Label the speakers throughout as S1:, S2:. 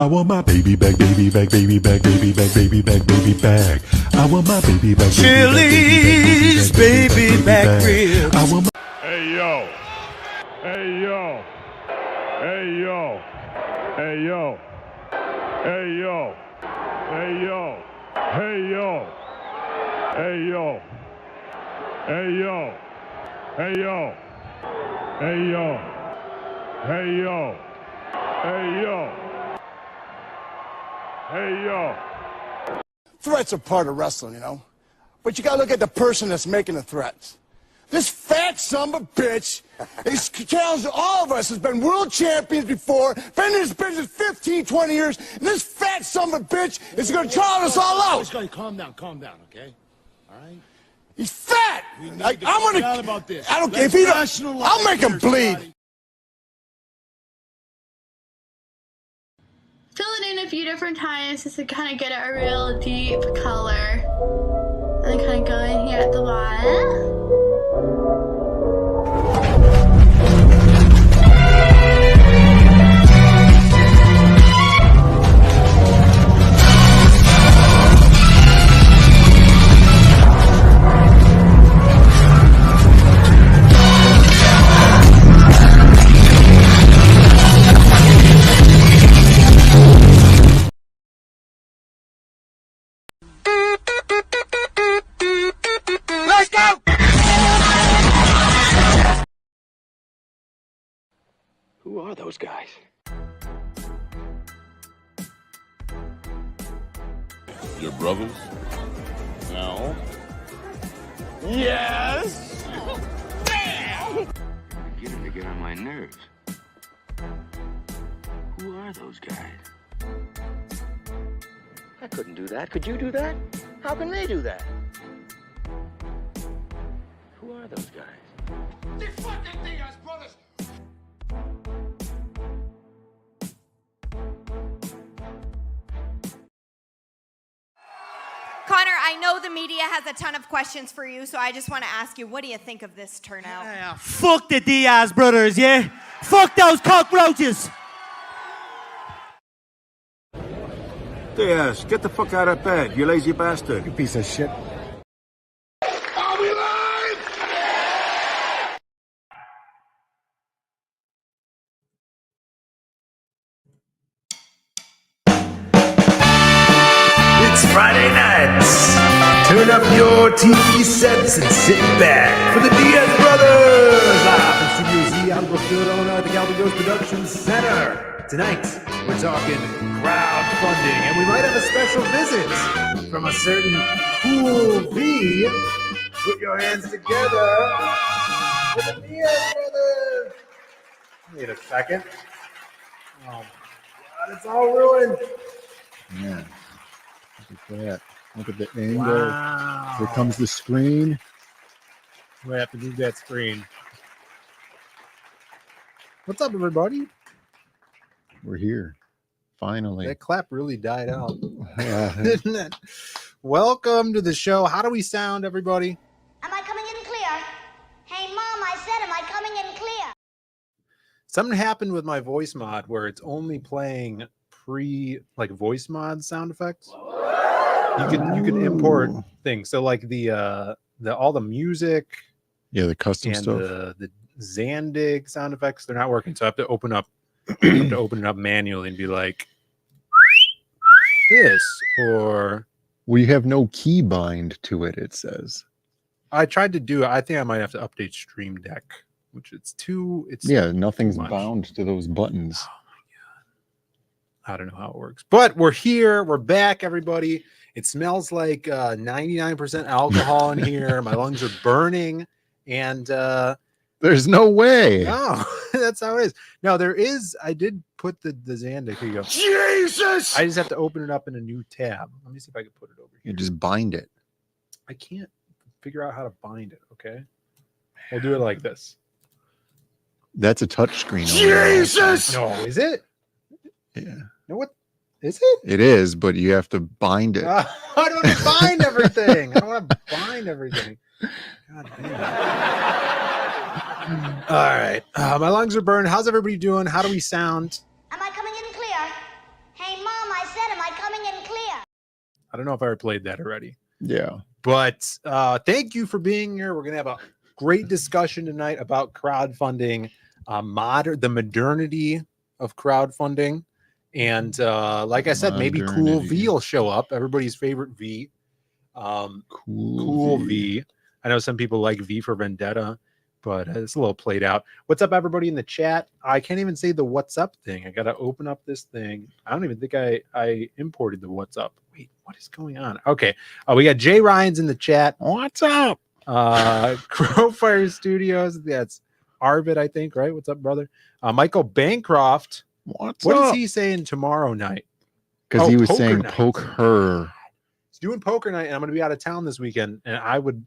S1: I want my baby back, baby back, baby back, baby back, baby back, baby back. I want my baby back,
S2: Chili's baby back ribs.
S1: I want my
S3: Hey yo, hey yo, hey yo, hey yo, hey yo, hey yo, hey yo, hey yo, hey yo, hey yo, hey yo, hey yo, hey yo, hey yo.
S4: Threats are part of wrestling, you know? But you gotta look at the person that's making the threats. This fat son of a bitch is challenged all of us, has been world champions before, been in this business 15, 20 years, and this fat son of a bitch is gonna challenge us all out.
S5: Calm down, okay? All right?
S4: He's fat! I'm gonna...
S5: about this.
S4: I don't care if he don't... I'll make him bleed.
S6: Fill it in a few different times just to kind of get a real deep color. And then kind of go in here at the bottom.
S5: Who are those guys?
S3: Your brothers? No.
S2: Yes!
S5: Beginning to get on my nerves. Who are those guys? I couldn't do that. Could you do that? How can they do that? Who are those guys?
S4: The fucking Diaz brothers!
S7: Connor, I know the media has a ton of questions for you, so I just want to ask you, what do you think of this turnout?
S2: Yeah, fuck the Diaz brothers, yeah? Fuck those cockroaches!
S8: Diaz, get the fuck out of bed, you lazy bastard.
S4: You piece of shit.
S8: Are we live?
S9: It's Friday nights. Turn up your TV sets and sit back for the Diaz Brothers. Live from Studio Z out of Brookfield, Illinois at the Galvin Ghost Production Center. Tonight, we're talking crowdfunding, and we might have a special visit from a certain Cool V. Put your hands together for the Diaz Brothers. Wait a second. Oh, my God, it's all ruined.
S10: Yeah. Look at that. Look at the angle.
S9: Wow.
S10: Here comes the screen.
S9: We have to move that screen.
S10: What's up, everybody? We're here. Finally.
S9: That clap really died out.
S10: Yeah.
S9: Didn't it? Welcome to the show. How do we sound, everybody?
S11: Am I coming in clear? Hey, Mom, I said, am I coming in clear?
S9: Something happened with my voice mod where it's only playing voice mod sound effects. You can import things. So like the all the music,
S10: Yeah, the custom
S9: and
S10: stuff.
S9: the Zandig sound effects, they're not working. So I have to open it up manually and be like this, or
S10: We have no key bind to it, it says.
S9: I tried to do it. I think I might have to update Stream Deck, which it's
S10: Yeah, nothing's
S9: much.
S10: bound to those buttons.
S9: Oh my God. I don't know how it works. But we're here. We're back, everybody. It smells like 99% alcohol in here. My lungs are burning. And
S10: There's no way.
S9: no, that's how it is. No, there is. I did put the Zandig. Here you go.
S4: Jesus!
S9: I just have to open it up in a new tab. Let me see if I can put it over here.
S10: You just bind it.
S9: I can't figure out how to bind it. Okay. We'll do it like this.
S10: That's a touch screen.
S4: Jesus!
S9: No, is it?
S10: Yeah.
S9: No, what is it?
S10: It is, but you have to bind it.
S9: I don't want to bind everything. I don't want to bind everything. God damn. All right. My lungs are burned. How's everybody doing? How do we sound?
S11: Am I coming in clear? Hey,
S12: I don't know if I ever played that already.
S10: Yeah.
S12: But thank you for being here. We're going to have a great discussion tonight about crowdfunding, the modernity of crowdfunding. And like I said, maybe Cool V will show up. Everybody's favorite V. Cool V. I know some people like V for Vendetta, but it's a little played out. What's up, everybody in the chat? I can't even say the what's up thing. I got to open up this thing. I don't even think I imported the what's up. Wait, what is going on? Okay. We got Jay Ryan's in the chat.
S10: What's up?
S12: Crowfire Studios. That's Arvid, I think, right? What's up, brother? Michael Bancroft. What is he saying tomorrow night?
S10: Because he was saying
S12: night.
S10: poker.
S12: He's doing poker night, and I'm going to be out of town this weekend. And I would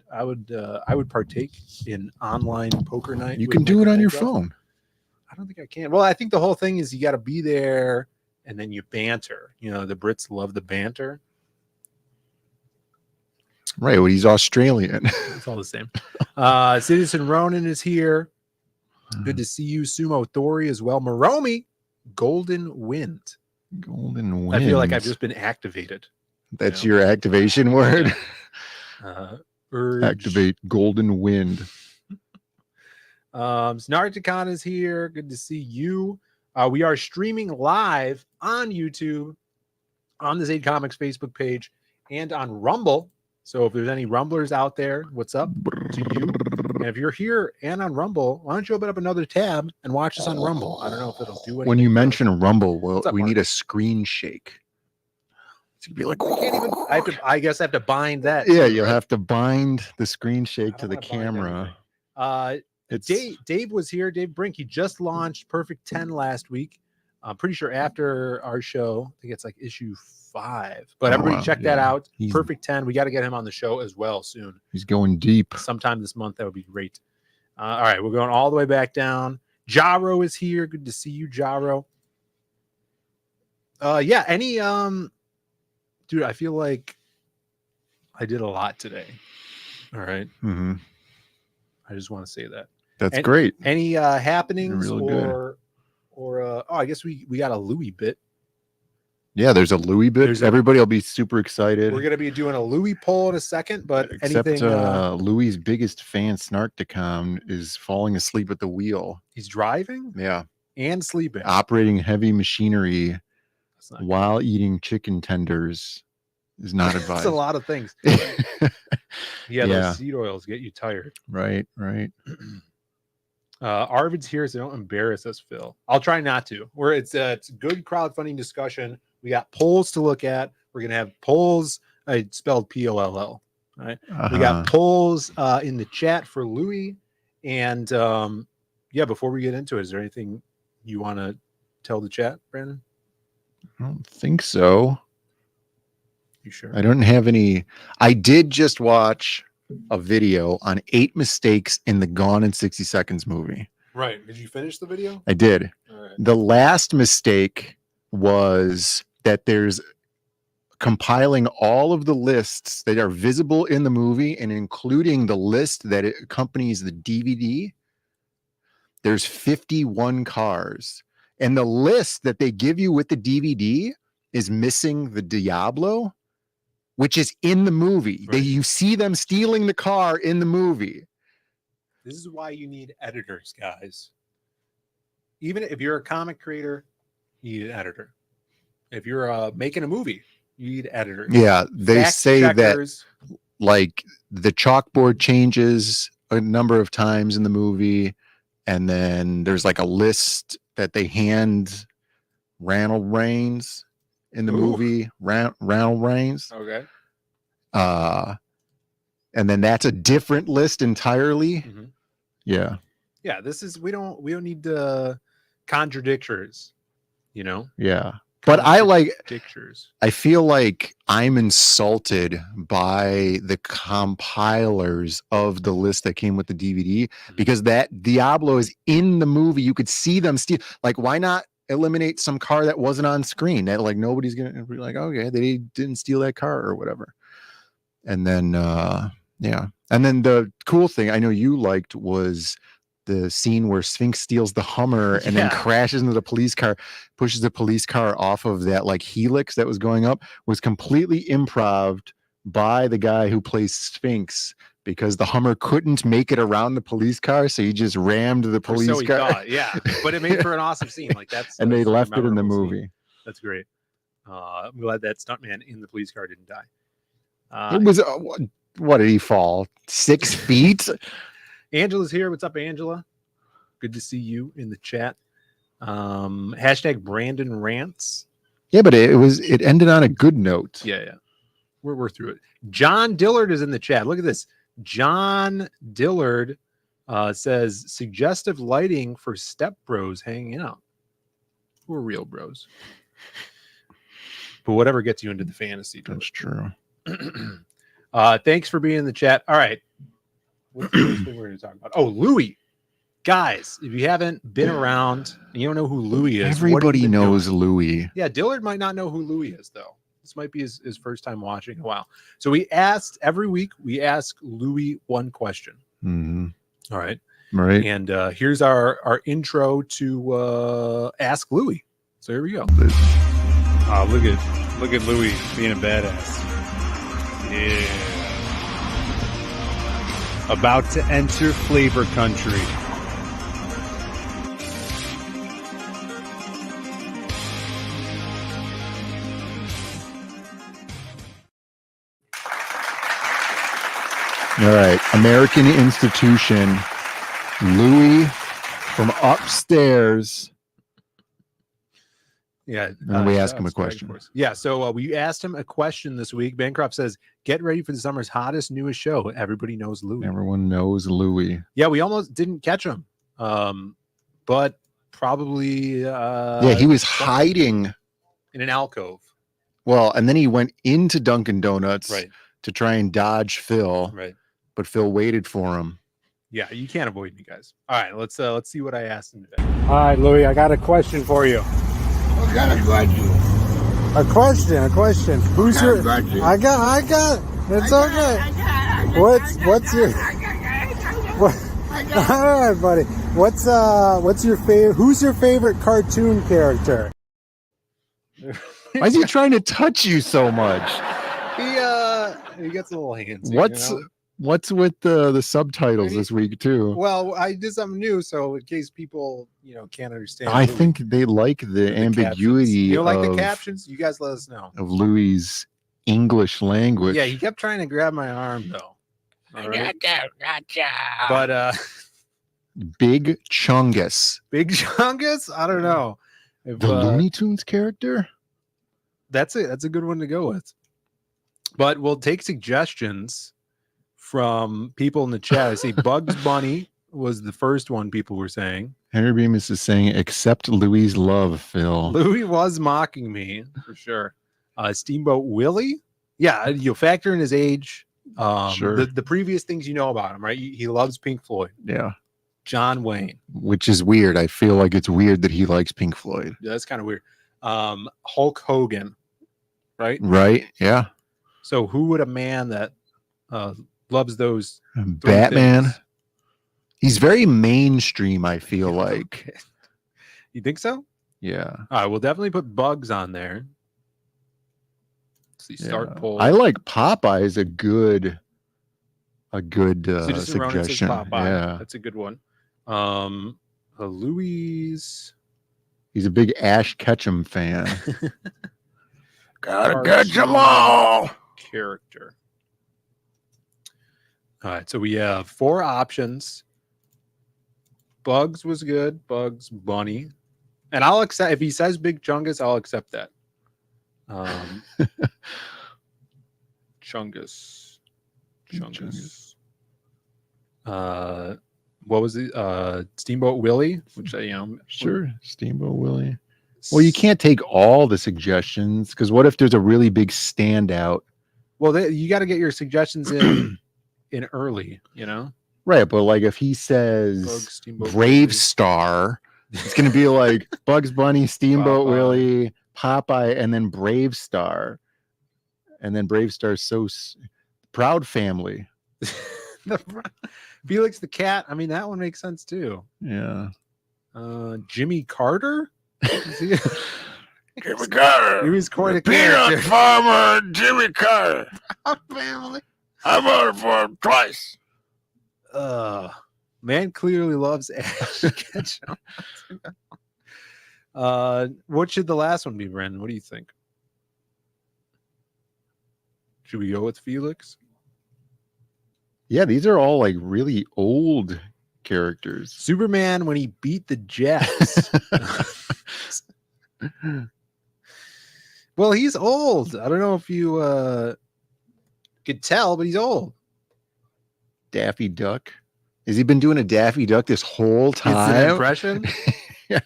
S12: partake in online poker night.
S10: You can do it on your phone.
S12: I don't think I can. Well, I think the whole thing is you got to be there, and then you banter. You know, the Brits love the banter.
S10: Right. Well, he's Australian.
S12: It's all the same. Citizen Ronan is here. Good to see you. Sumo Thori as well. Moromi, Golden Wind.
S10: Golden Wind.
S12: I feel like I've just been activated.
S10: That's your activation word. Activate Golden Wind.
S12: Snarticon is here. Good to see you. We are streaming live on YouTube, on the Zaid Comics Facebook page, and on Rumble. So if there's any Rumblers out there, what's up to you? And if you're here and on Rumble, why don't you open up another tab and watch us on Rumble? I don't know if it'll do anything.
S10: When you mention Rumble, well, we need a screen shake. It's gonna be like,
S12: we can't even, I guess I have to bind that.
S10: Yeah, you'll have to bind the screen shake to the camera.
S12: Dave was here. Dave Brink. He just launched Perfect 10 last week. I'm pretty sure after our show, I think it's like issue 5. But everybody check that out. Perfect 10. We got to get him on the show as well soon.
S10: He's going deep.
S12: Sometime this month. That would be great. All right, we're going all the way back down. Jaro is here. Good to see you, Jaro. Yeah, any dude, I feel like I did a lot today. All right.
S10: Mm-hmm.
S12: I just want to say that.
S10: That's great.
S12: Any happenings
S10: really
S12: I guess we got a Louis bit.
S10: Yeah, there's a Louis bit. Everybody will be super excited.
S12: We're gonna be doing a Louis poll in a second, but
S10: except
S12: anything
S10: Louis' biggest fan, Snarticon, is falling asleep at the wheel.
S12: He's driving?
S10: Yeah.
S12: And sleeping.
S10: Operating heavy machinery while eating chicken tenders is not advised.
S12: That's a lot of things. Those seed oils get you tired.
S10: Right.
S12: Arvid's here, so don't embarrass us, Phil. I'll try not to. It's a good crowdfunding discussion. We got polls to look at. We're gonna have polls. I spelled POLL. Right. We got polls in the chat for Louis. And before we get into it, is there anything you want to tell the chat, Brandon?
S10: I don't think so.
S12: You sure?
S10: I don't have any. I did just watch a video on 8 mistakes in the Gone in 60 Seconds movie.
S12: Right. Did you finish the video?
S10: I did.
S12: All right.
S10: The last mistake was that there's compiling all of the lists that are visible in the movie and including the list that it accompanies the DVD. There's 51 cars. And the list that they give you with the DVD is missing the Diablo, which is in the movie.
S12: Right.
S10: You see them stealing the car in the movie.
S12: This is why you need editors, guys. Even if you're a comic creator, you need an editor. If you're making a movie, you need editors.
S10: Yeah, they
S12: Fact
S10: say
S12: checkers.
S10: that like the chalkboard changes a number of times in the movie, and then there's like a list that they hand Randall Raines in the movie. Randall Raines.
S12: Okay.
S10: And then that's a different list entirely.
S12: Mm-hmm.
S10: Yeah.
S12: Yeah, this is we don't need the contradictors, you know?
S10: Yeah. But I feel like I'm insulted by the compilers of the list that came with the DVD because that Diablo is in the movie. You could see them steal. Like, why not eliminate some car that wasn't on screen? That like nobody's gonna be like, okay, they didn't steal that car or whatever. And then and then the cool thing I know you liked was the scene where Sphinx steals the Hummer and then crashes into the police car, pushes the police car off of that like helix that was going up, was completely improv'd by the guy who plays Sphinx, because the Hummer couldn't make it around the police car, so he just rammed the police
S12: so he
S10: car.
S12: thought, yeah, but it made for an awesome scene. Like that's
S10: and they
S12: that's
S10: left
S12: like a
S10: it in the
S12: memorable
S10: movie.
S12: scene. That's great. I'm glad that stuntman in the police car didn't die.
S10: It was what did he fall 6 feet?
S12: Angela's here. What's up, Angela? Good to see you in the chat. Hashtag Brandon rants.
S10: Yeah, but it ended on a good note.
S12: Yeah. We're through it. John Dillard is in the chat. Look at this. John Dillard says suggestive lighting for step bros hanging out. We're real bros. But whatever gets you into the fantasy.
S10: That's true.
S12: Thanks for being in the chat. All right. What's the first thing we're going to talk about? Oh, Louis. Guys, if you haven't been around and you don't know who Louis is,
S10: everybody knows Louis.
S12: Yeah, Dillard might not know who Louis is, though. This might be his first time watching in a while. So every week, we ask Louis one question.
S10: Mm-hmm.
S12: All right.
S10: Right.
S12: And here's our intro to Ask Louis. So here we go.
S13: Oh, look at Louis being a badass. Yeah. About to enter flavor country.
S10: All right. American institution. Louis from upstairs.
S12: Yeah.
S10: And we ask him a question.
S12: Yeah. So we asked him a question this week. Bancroft says, get ready for the summer's hottest, newest show. Everybody knows Louis.
S10: Everyone knows Louis.
S12: Yeah. We almost didn't catch him. But probably.
S10: He was hiding
S12: in an alcove.
S10: Well, and then he went into Dunkin' Donuts
S12: right.
S10: to try and dodge Phil.
S12: Right.
S10: But Phil waited for him.
S12: Yeah, you can't avoid me, guys. All right, let's see what I asked him today.
S13: All right, Louis, I got a question for you.
S8: What kind of question?
S13: A question. Who's your?
S8: Question?
S13: I got. It's okay. What's your? What? All right, buddy. What's your favorite? Who's your favorite cartoon character?
S10: Why is he trying to touch you so much?
S12: He gets a little handsy.
S10: What's with the subtitles this week too?
S12: Well, I did something new, so in case people can't understand.
S10: I think they like the ambiguity.
S12: You don't like the captions? You guys let us know.
S10: Of Louis' English language.
S12: Yeah, he kept trying to grab my arm though. All right.
S8: Gotcha.
S12: But
S10: Big Chungus.
S12: Big Chungus? I don't know.
S10: The Looney Tunes character?
S12: That's a good one to go with. But we'll take suggestions from people in the chat. I see Bugs Bunny was the first one people were saying.
S10: Henry Bemis is saying, accept Louis' love, Phil.
S12: Louis was mocking me for sure. Steamboat Willie? Yeah, you'll factor in his age.
S10: Sure.
S12: The previous things you know about him, right? He loves Pink Floyd.
S10: Yeah.
S12: John Wayne.
S10: Which is weird. I feel like it's weird that he likes Pink Floyd.
S12: Yeah, that's kind of weird. Hulk Hogan, right?
S10: Right, yeah.
S12: So who would a man that loves those
S10: Batman? Things? He's very mainstream, I feel like.
S12: You think so?
S10: Yeah.
S12: All right, we'll definitely put Bugs on there. Let's see, start poll.
S10: I like Popeye is a good suggestion.
S12: Popeye.
S10: Yeah.
S12: That's a good one. Louise.
S10: He's a big Ash Ketchum fan.
S8: Gotta catch them all.
S12: Character. All right, so we have 4 options. Bugs was good. Bugs Bunny, and I'll accept if he says Big Chungus. I'll accept that. Chungus. What was it? Steamboat Willie, which
S10: sure, Steamboat Willie. Well, you can't take all the suggestions because what if there's a really big standout?
S12: Well, you got to get your suggestions in early,
S10: Right, but like if he says Brave Star, it's going to be like Bugs Bunny, Steamboat Willie, Popeye, and then Brave Star. And then Brave Star's so Proud Family.
S12: Felix the cat. I mean, that one makes sense too.
S10: Yeah.
S12: Jimmy Carter.
S8: Jimmy Carter.
S12: He was quite a
S8: Peanut
S12: character.
S8: farmer Jimmy Carter.
S12: Family.
S8: I voted for him twice.
S12: Man clearly loves Ash Ketchum. What should the last one be, Brendan? What do you think? Should we go with Felix?
S10: Yeah, these are all like really old characters.
S12: Superman when he beat the Jets. Well, he's old. I don't know if you could tell, but he's old.
S10: Daffy Duck. Has he been doing a Daffy Duck this whole time?
S12: It's an impression.
S10: Yeah.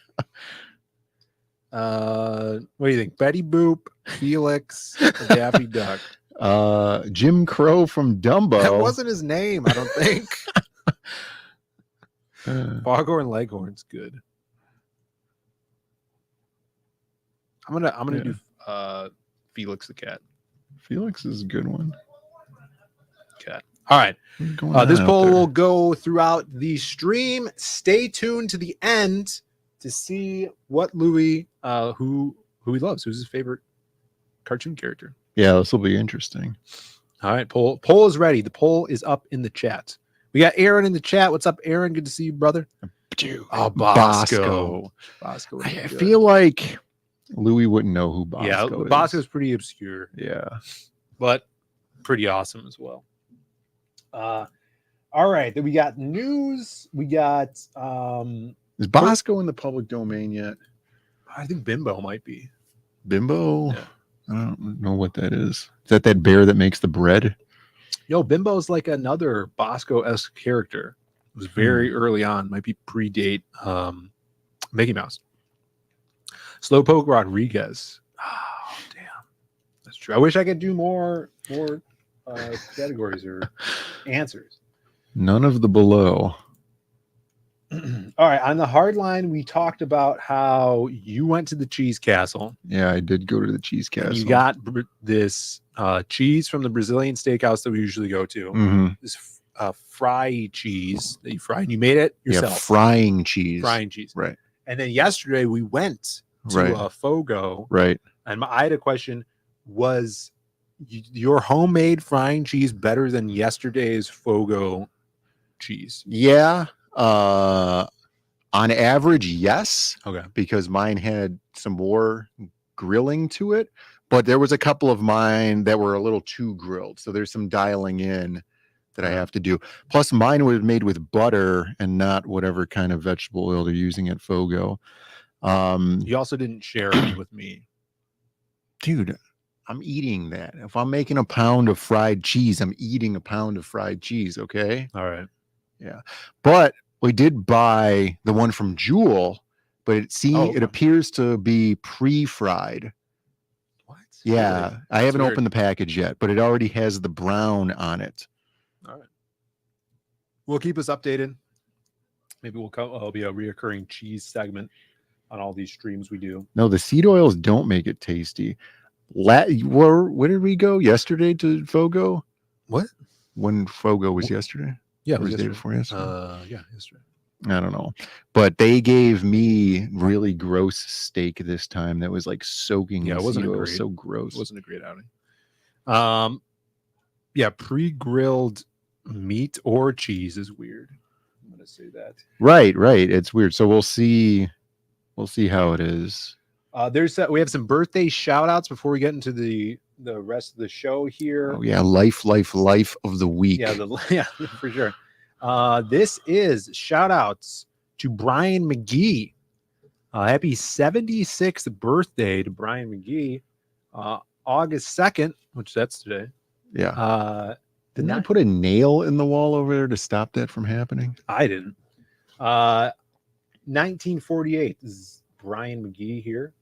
S12: What do you think? Betty Boop, Felix, Daffy Duck.
S10: Jim Crow from Dumbo.
S12: That wasn't his name, I don't think. Foghorn Leghorn's good. I'm gonna do Felix the cat.
S10: Felix is a good one.
S12: Cat. All right. This poll will go throughout the stream. Stay tuned to the end to see what Louis, who he loves, who's his favorite cartoon character.
S10: Yeah, this will be interesting.
S12: All right, poll is ready. The poll is up in the chat. We got Aaron in the chat. What's up, Aaron? Good to see you, brother. Oh, Bosco. Bosco.
S10: I feel like Louis wouldn't know who Bosco
S12: is.
S10: is.
S12: Bosco's pretty obscure.
S10: Yeah.
S12: But pretty awesome as well. All right. Then we got news. We got
S10: is Bosco in the public domain yet?
S12: I think Bimbo might be.
S10: Bimbo?
S12: Yeah.
S10: I don't know what that is. Is that bear that makes the bread?
S12: Yo, Bimbo's like another Bosco-esque character. It was very early on. Might be predate Mickey Mouse. Slowpoke Rodriguez. Oh, damn. That's true. I wish I could do more categories or answers.
S10: None of the below.
S12: All right. On the hard line, we talked about how you went to the Cheese Castle.
S10: Yeah, I did go to the Cheese Castle.
S12: You got this cheese from the Brazilian steakhouse that we usually go to.
S10: Mm-hmm.
S12: This fry cheese that you fry, and you made it yourself.
S10: Yeah, frying cheese.
S12: Frying cheese.
S10: Right.
S12: And then yesterday we went to Fogo.
S10: Right.
S12: And I had a question. Was your homemade frying cheese better than yesterday's Fogo cheese?
S10: Yeah. On average, yes.
S12: Okay.
S10: Because mine had some more grilling to it, but there was a couple of mine that were a little too grilled. So there's some dialing in that I have to do. Plus, mine was made with butter and not whatever kind of vegetable oil they're using at Fogo.
S12: You also didn't share it with me.
S10: Dude, I'm eating that. If I'm making a pound of fried cheese, I'm eating a pound of fried cheese. Okay.
S12: All right.
S10: Yeah. But we did buy the one from Jewel, but it appears to be pre-fried.
S12: What?
S10: Yeah.
S12: Really?
S10: I haven't
S12: weird.
S10: opened the package yet, but it already has the brown on it.
S12: All right. We'll keep us updated. Maybe it'll be a reoccurring cheese segment on all these streams we do.
S10: No, the seed oils don't make it tasty. Where did we go yesterday to Fogo?
S12: What?
S10: When Fogo was yesterday?
S12: Yeah,
S10: it was the day before yesterday.
S12: Yeah, yesterday.
S10: I don't know, but they gave me really gross steak this time. That was like soaking.
S12: Yeah, it wasn't
S10: seed oil.
S12: great.
S10: So gross.
S12: It wasn't a great outing. Yeah, pre-grilled meat or cheese is weird. I'm gonna say that.
S10: Right. It's weird. So we'll see how it is.
S12: We have some birthday shout outs before we get into the rest of the show here.
S10: Oh yeah, life of the week.
S12: Yeah, for sure. This is shout outs to Brian McGee. Happy 76th birthday to Brian McGee. August 2nd, which that's today.
S10: Yeah. Didn't I put a nail in the wall over there to stop that from happening?
S12: I didn't. 1948 is Brian McGee here.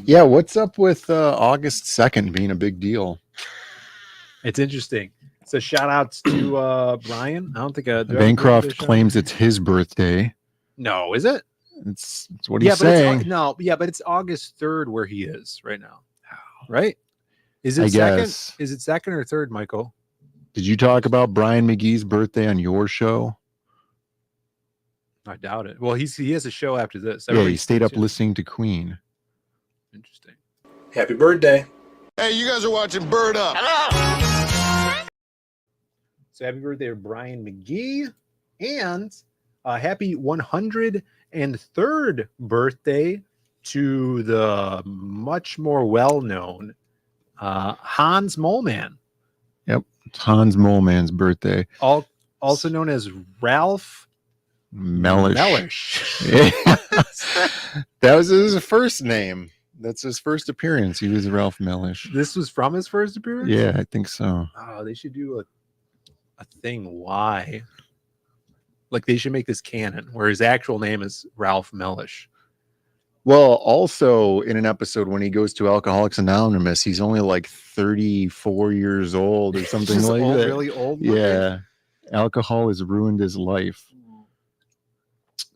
S10: Yeah, what's up with August 2nd being a big deal?
S12: It's interesting. So shout outs to Brian. I don't think
S10: Bancroft claims it's his birthday.
S12: No, is it?
S10: It's what he's saying.
S12: But it's August 3rd where he is right now. Right? Is it
S10: I
S12: second?
S10: guess.
S12: Is it second or third, Michael?
S10: Did you talk about Brian McGee's birthday on your show?
S12: I doubt it. Well, he has a show after this.
S10: Yeah, he stayed up listening to Queen.
S12: Interesting.
S9: Happy birthday.
S4: Hey, you guys are watching Bird Up.
S12: So happy birthday to Brian McGee, and happy 103rd birthday to the much more well-known Hans Moleman.
S10: Yep, it's Hans Moleman's birthday.
S12: Also known as Ralph
S10: Mellish. Yeah. That was his first name. That's his first appearance. He was Ralph Mellish.
S12: This was from his first appearance?
S10: Yeah, I think so.
S12: Oh, they should do a thing. Why? Like they should make this canon where his actual name is Ralph Mellish.
S10: Well, also in an episode when he goes to Alcoholics Anonymous, he's only like 34 years old or something like
S12: old,
S10: that.
S12: really old.
S10: Yeah. Alcohol has ruined his life.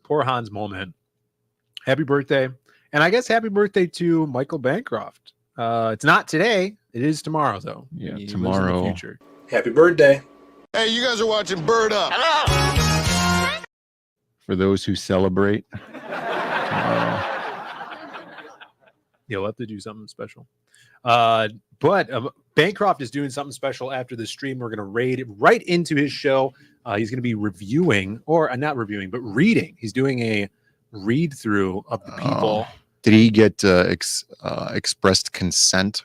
S12: Poor Hans Moleman. Happy birthday. And I guess happy birthday to Michael Bancroft. It's not today. It is tomorrow, though.
S10: Yeah,
S12: He lives
S10: tomorrow.
S12: in the future.
S9: Happy birthday.
S4: Hey, you guys are watching Bird Up.
S10: For those who celebrate.
S12: You'll have to do something special. But Bancroft is doing something special after the stream. We're going to raid right into his show. He's going to be reviewing, or not reviewing, but reading. He's doing a read through of the people.
S10: Did he get expressed consent?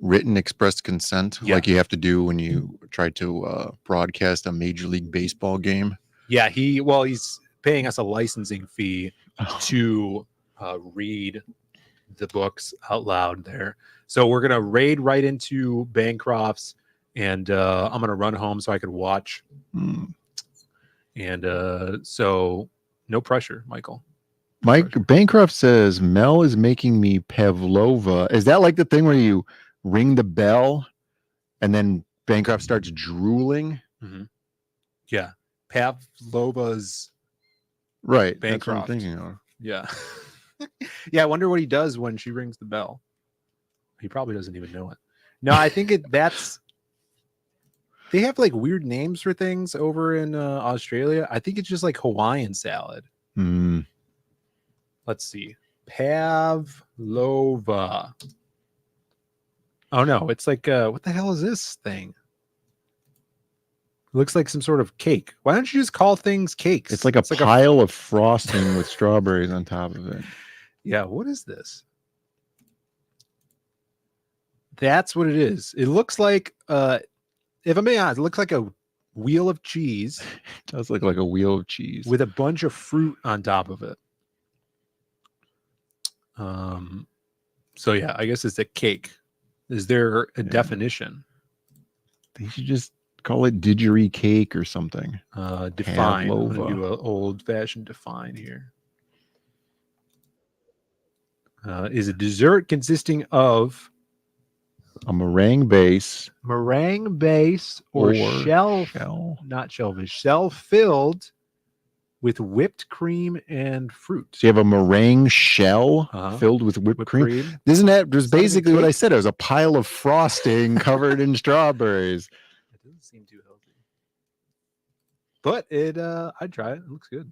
S10: Written expressed consent, like you have to do when you try to broadcast a Major League Baseball game?
S12: Yeah, he's paying us a licensing fee to read the books out loud there. So we're gonna raid right into Bancroft's, and I'm gonna run home so I could watch. And so no pressure, Michael.
S10: Mike Bancroft says Mel is making me Pavlova. Is that like the thing where you ring the bell and then Bancroft starts drooling?
S12: Mm-hmm. Yeah, Pavlova's
S10: right.
S12: Bancroft.
S10: That's what I'm thinking of.
S12: Yeah. Yeah, I wonder what he does when she rings the bell. He probably doesn't even know it. No, I think that's they have like weird names for things over in Australia. I think it's just like Hawaiian salad. Let's see. Pavlova. Oh no, it's like what the hell is this thing? It looks like some sort of cake. Why don't you just call things cakes?
S10: It's like a pile of frosting with strawberries on top of it.
S12: Yeah, what is this? That's what it is. It looks like if I'm being honest, it looks like a wheel of cheese.
S10: It does look like a wheel of cheese
S12: with a bunch of fruit on top of it. So yeah, I guess it's a cake. Is there a definition?
S10: They should just call it didgeridoo cake or something.
S12: Define. I'm gonna do an old-fashioned define here. Is a dessert consisting of
S10: a meringue base
S12: or shell, not shellfish, shell filled with whipped cream and fruit.
S10: So you have a meringue shell filled with whipped cream. Isn't that just basically what I said? It was a pile of frosting covered in strawberries.
S12: It doesn't seem too healthy, but I'd try it. It looks good.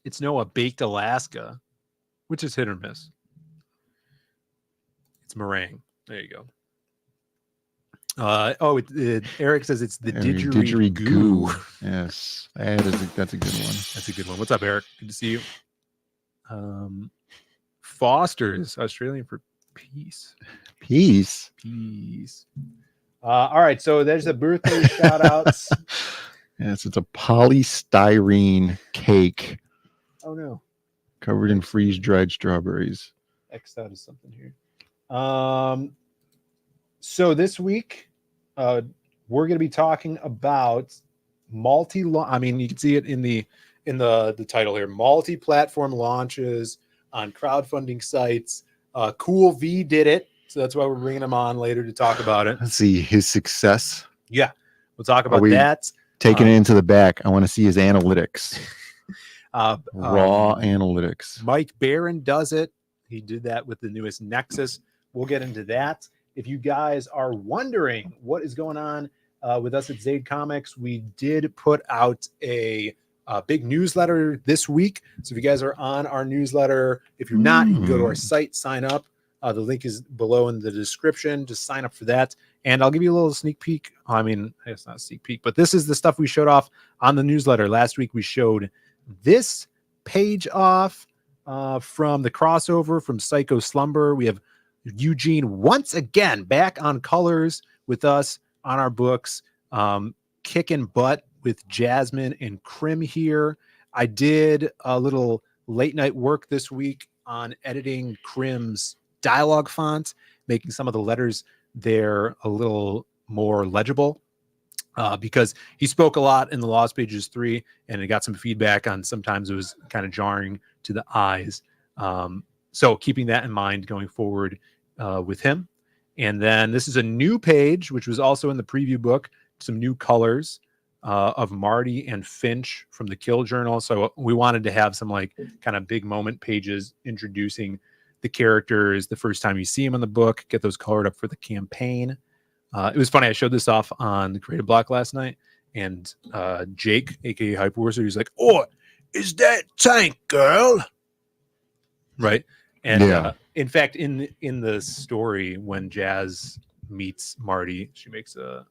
S12: It's a baked Alaska, which is hit or miss. It's meringue. There you go. Eric says it's the didgeridoo.
S10: Yes, that's a good one.
S12: That's a good one. What's up, Eric? Good to see you. Foster's, Australian for peace.
S10: Peace.
S12: All right, so there's the birthday shout outs.
S10: Yes, it's a polystyrene cake.
S12: Oh no.
S10: Covered in freeze-dried strawberries.
S12: X'd out of something here. So this week, we're going to be talking about I mean, you can see it in the title here. Multi-platform launches on crowdfunding sites. Cool V did it, so that's why we're bringing him on later to talk about it.
S10: Let's see his success.
S12: Yeah, we'll talk about that.
S10: Taking it into the back. I want to see his analytics. Raw analytics.
S12: Mike Barron does it. He did that with the newest Nexus. We'll get into that. If you guys are wondering what is going on with us at Zaid Comics, we did put out a big newsletter this week. So if you guys are on our newsletter, if you're not, you can go to our site, sign up. The link is below in the description. Just sign up for that. And I'll give you a little sneak peek. I mean, it's not a sneak peek, but this is the stuff we showed off on the newsletter. Last week, we showed this page off from the crossover from Psycho Slumber. We have Eugene once again back on colors with us on our books, kicking butt with Jasmine and Krim here. I did a little late night work this week on editing Krim's dialogue font, making some of the letters there a little more legible, because he spoke a lot in the Lost Pages 3, and it got some feedback on sometimes it was kind of jarring to the eyes. So keeping that in mind going forward with him. And then this is a new page, which was also in the preview book, some new colors of Marty and Finch from the Kill Journal. So we wanted to have some like kind of big moment pages introducing the characters the first time you see them in the book, get those colored up for the campaign. It was funny. I showed this off on the Creative Block last night, and Jake, aka Hyperwurster, he's like, "Oh, is that Tank Girl?" Right. And in fact, in the story, when Jazz meets Marty, she makes a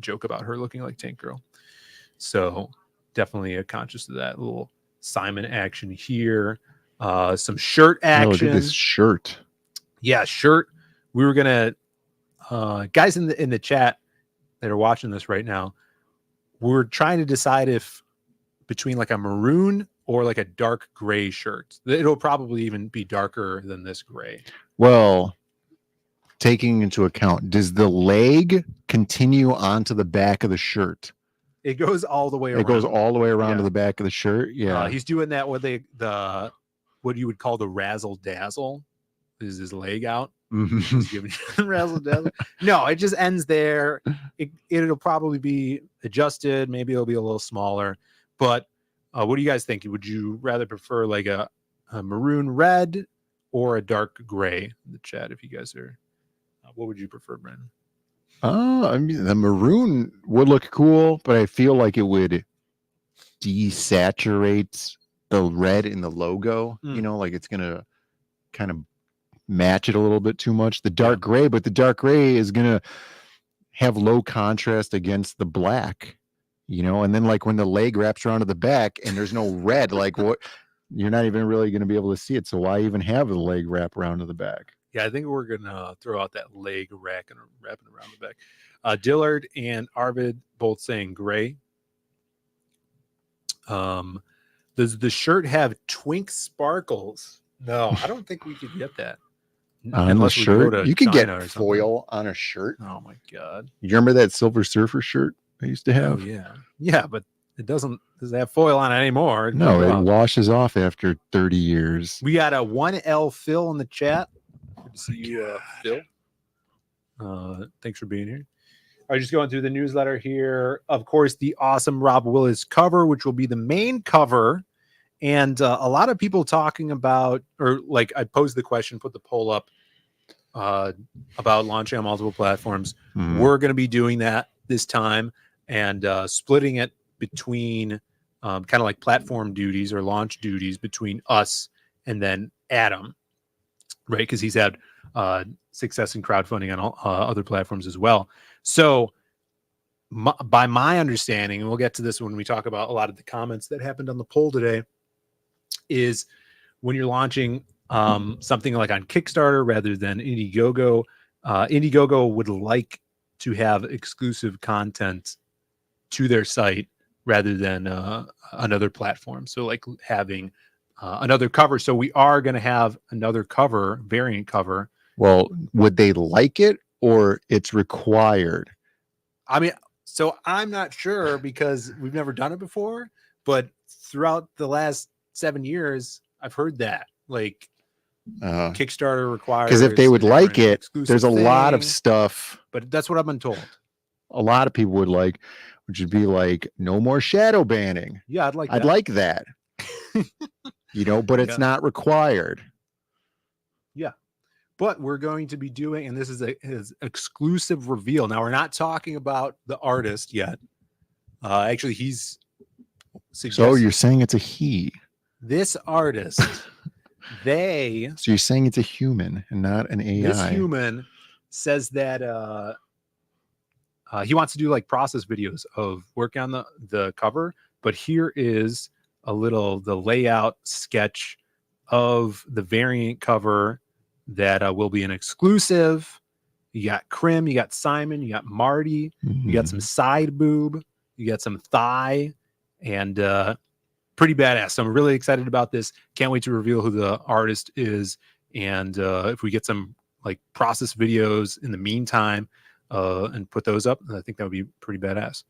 S12: joke about her looking like Tank Girl. So definitely a conscious of that little Simon action here. Some shirt action.
S10: Look at this shirt.
S12: Yeah, shirt. We were gonna guys in the chat that are watching this right now, we're trying to decide if between like a maroon or like a dark gray shirt. It'll probably even be darker than this gray.
S10: Well, taking into account, does the leg continue onto the back of the shirt?
S12: It goes all the way around.
S10: It goes all the way around to the back of the shirt. Yeah.
S12: He's doing that with the what you would call the razzle dazzle. Is his leg out? He's giving you razzle dazzle. No, it just ends there. It'll probably be adjusted. Maybe it'll be a little smaller. But what do you guys think? Would you rather prefer like a maroon red or a dark gray in the chat? If you guys are, what would you prefer, Brandon?
S10: I mean, the maroon would look cool, but I feel like it would desaturate the red in the logo. You know, like it's gonna kind of match it a little bit too much. The dark gray, but the dark gray is gonna have low contrast against the black. You know, and then like when the leg wraps around to the back and there's no red, like what, you're not even really going to be able to see it. So why even have the leg wrap around to the back?
S12: Yeah, I think we're gonna throw out that leg wrapping around the back. Dillard and Arvid both saying gray. Does the shirt have twink sparkles? No, I don't think we could get that.
S10: On the shirt, you could get foil on a shirt.
S12: Oh my god!
S10: You remember that Silver Surfer shirt I used to have?
S12: Oh, yeah, but it doesn't have foil on it anymore.
S10: No, it washes off after 30 years.
S12: We got a 1L Phil in the chat. Good to see you, Phil. Thanks for being here. All right, just going through the newsletter here. Of course, the awesome Rob Willis cover, which will be the main cover. And a lot of people talking about, or like I posed the question, put the poll up about launching on multiple platforms. We're going to be doing that this time and splitting it between kind of like platform duties or launch duties between us and then Adam, right? Because he's had success in crowdfunding on other platforms as well. So by my understanding, and we'll get to this when we talk about a lot of the comments that happened on the poll today, is when you're launching something like on Kickstarter rather than Indiegogo, Indiegogo would like to have exclusive content to their site rather than another platform. So like having another cover. So we are going to have another cover, variant cover.
S10: Well, would they like it or it's required?
S12: I mean, so I'm not sure because we've never done it before, but throughout the last 7 years, I've heard that like Kickstarter requires.
S10: Because if they would like it, there's a lot of stuff.
S12: But that's what I've been told.
S10: A lot of people would like, which would be like no more shadow banning.
S12: Yeah, I'd like
S10: that. You know, but it's not required.
S12: Yeah. But we're going to be doing, and this is his exclusive reveal. Now, we're not talking about the artist yet. Actually, he's
S10: So you're saying it's a he.
S12: This artist, they.
S10: So you're saying it's a human and not an AI.
S12: This human says that he wants to do like process videos of working on the cover. But here is the layout sketch of the variant cover that will be an exclusive. You got Krim, you got Simon, you got Marty, you got some side boob, you got some thigh, and pretty badass. So I'm really excited about this. Can't wait to reveal who the artist is, and if we get some like process videos in the meantime and put those up, I think that would be pretty badass.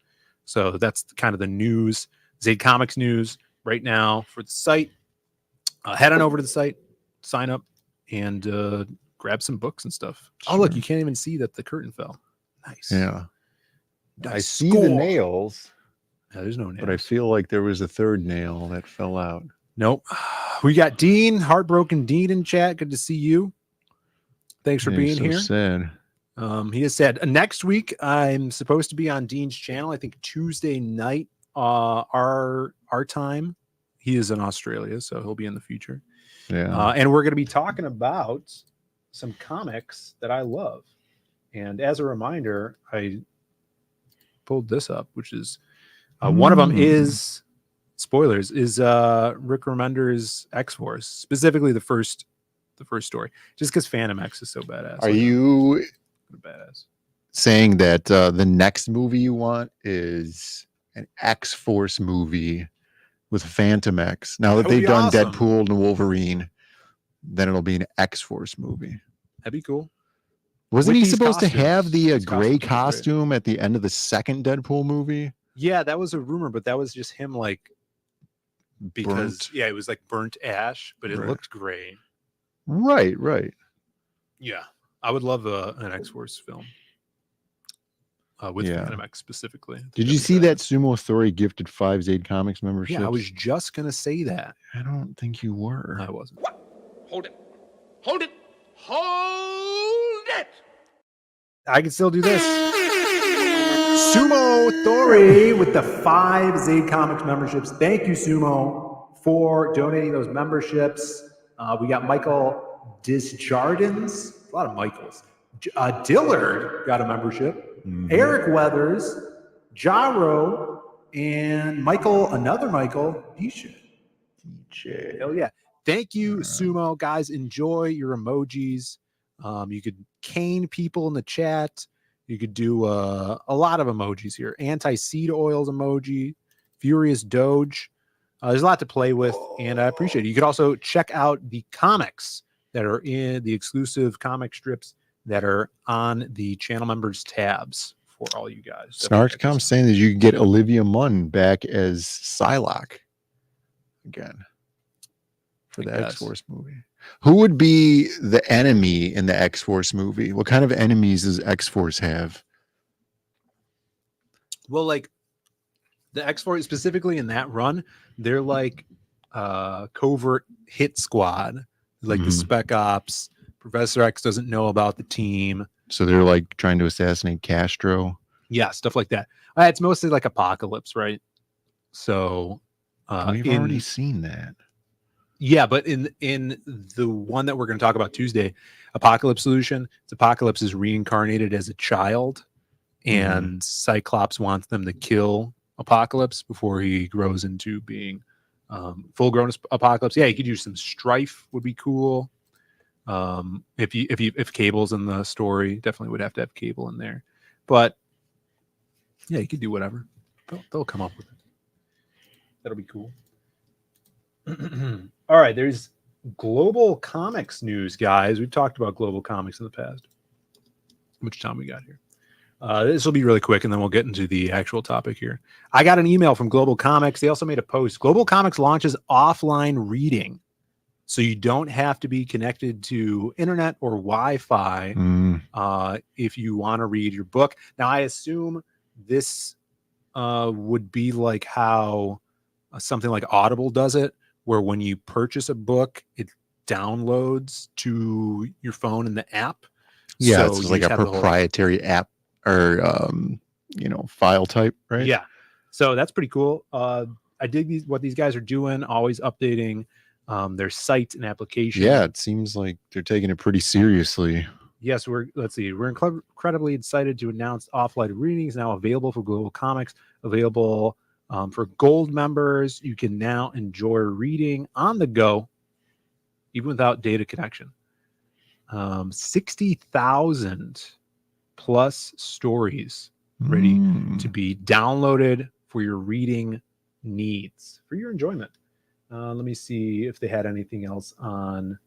S12: So that's kind of the news, Zaid Comics news right now for the site. Head on over to the site, sign up, and grab some books and stuff. Sure. Oh, look, you can't even see that the curtain fell. Nice.
S10: Yeah.
S12: Nice.
S10: I see the nails.
S12: Yeah, there's no nails.
S10: But I feel like there was a third nail that fell out.
S12: Nope. We got Dean, Heartbroken Dean in chat. Good to see you. Thanks for being here.
S10: Sad.
S12: He has said next week I'm supposed to be on Dean's channel. I think Tuesday night, our time. He is in Australia, so he'll be in the future.
S10: Yeah.
S12: And we're going to be talking about some comics that I love. And as a reminder, I pulled this up, which is one of them is spoilers is Rick Remender's X-Force, specifically the first story, just because Phantom X is so badass.
S10: Are you
S12: badass
S10: saying that the next movie you want is an X-Force movie with Phantom X? Now that they've done
S12: awesome.
S10: Deadpool and Wolverine, then it'll be an X-Force movie.
S12: That'd be cool.
S10: Wasn't he
S12: With these
S10: supposed to
S12: costumes.
S10: have the
S12: These
S10: gray
S12: costumes are great.
S10: costume at the end of the second Deadpool movie?
S12: Yeah, that was a rumor, but that was just him like because it was like burnt ash, but it looked gray.
S10: Right.
S12: Yeah, I would love an X-Force film with Phantom X specifically.
S10: Did you see that Sumo Authority gifted 5 Zaid Comics memberships?
S12: Yeah, I was just gonna say that.
S10: I don't think you were.
S12: I wasn't.
S8: Hold it. Hold it. Hold it.
S12: I can still do this. Sumo Authority with the 5 Zaid Comics memberships. Thank you, Sumo, for donating those memberships. We got Michael Disjardins. A lot of Michaels. Dillard got a membership. Eric Weathers, Jaro, and another Michael, DJ. Hell yeah. Thank you, Sumo. Guys, enjoy your emojis. You could cane people in the chat. You could do a lot of emojis here. Anti-seed oils emoji, Furious Doge. There's a lot to play with, and I appreciate it. You could also check out the comics that are in the exclusive comic strips that are on the channel members tabs for all you guys.
S10: Snarkcom saying that you could get Olivia Munn back as Psylocke again for the X-Force movie. Who would be the enemy in the X-Force movie? What kind of enemies does X-Force have?
S12: Well, like the X-Force specifically in that run, they're like covert hit squad, like the Spec Ops. Professor X doesn't know about the team.
S10: So they're like trying to assassinate Castro.
S12: Yeah, stuff like that. It's mostly like Apocalypse, right? So
S10: we've already seen that.
S12: Yeah, but in the one that we're going to talk about Tuesday, Apocalypse Solution, Apocalypse is reincarnated as a child, and Cyclops wants them to kill Apocalypse before he grows into being full-grown Apocalypse. Yeah, you could use some Strife, would be cool. If Cable's in the story, definitely would have to have Cable in there. But yeah, you could do whatever. They'll come up with it. That'll be cool. All right, there's global comics news, guys. We've talked about global comics in the past. How much time we got here? This will be really quick, and then we'll get into the actual topic here. I got an email from Global Comics. They also made a post. Global Comics launches offline reading, so you don't have to be connected to internet or Wi-Fi if you want to read your book. Now, I assume this would be like how something like Audible does it, where when you purchase a book, downloads to your phone in the app.
S10: Yeah,
S12: So
S10: it's
S12: you
S10: like
S12: just
S10: a
S12: have the whole-
S10: proprietary app or file type, right?
S12: Yeah. So that's pretty cool. I dig what these guys are doing, always updating their site and application.
S10: Yeah, it seems like they're taking it pretty seriously.
S12: Yes, we're incredibly excited to announce Offline Readings now available for Global Comics, available for gold members. You can now enjoy reading on the go, even without data connection. 60,000 plus stories ready to be downloaded for your reading needs, for your enjoyment. Let me see if they had anything else on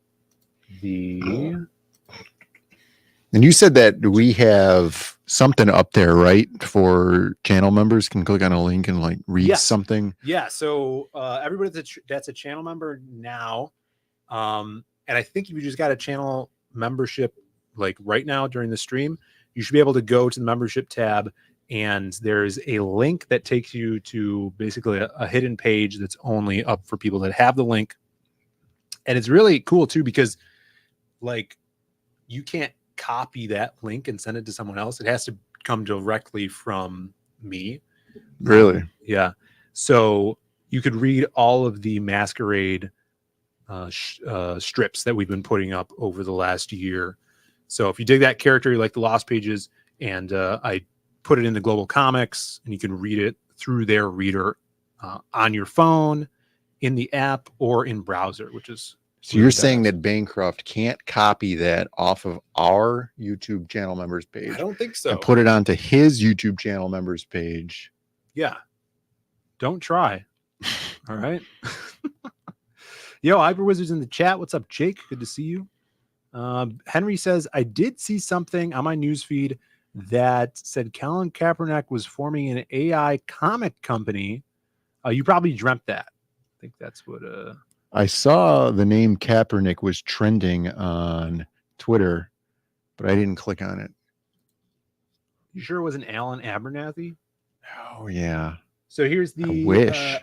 S12: the...
S10: And you said that we have something up there, right? For channel members can click on a link and like read something.
S12: Yeah. So everybody that's a channel member now, and I think if you just got a channel membership like right now during the stream, you should be able to go to the membership tab, and there's a link that takes you to basically a hidden page that's only up for people that have the link. And it's really cool too, because like you can't copy that link and send it to someone else. It has to come directly from me.
S10: Really?
S12: Yeah. So you could read all of the Masquerade strips that we've been putting up over the last year. So if you dig that character, you like the Lost Pages, and I put it into Global Comics, and you can read it through their reader on your phone, in the app, or in browser, which is...
S10: So you're saying that Bancroft can't copy that off of our YouTube channel members page?
S12: I don't think so.
S10: And put it onto his YouTube channel members page.
S12: Yeah. Don't try. All right. Yo, Hyper Wizards in the chat. What's up, Jake? Good to see you. Henry says, I did see something on my newsfeed that said Colin Kaepernick was forming an AI comic company. You probably dreamt that. I think that's what...
S10: I saw the name Kaepernick was trending on Twitter, but I didn't click on it.
S12: You sure it wasn't Alan Abernathy?
S10: Oh, yeah.
S12: So here's the...
S10: I wish.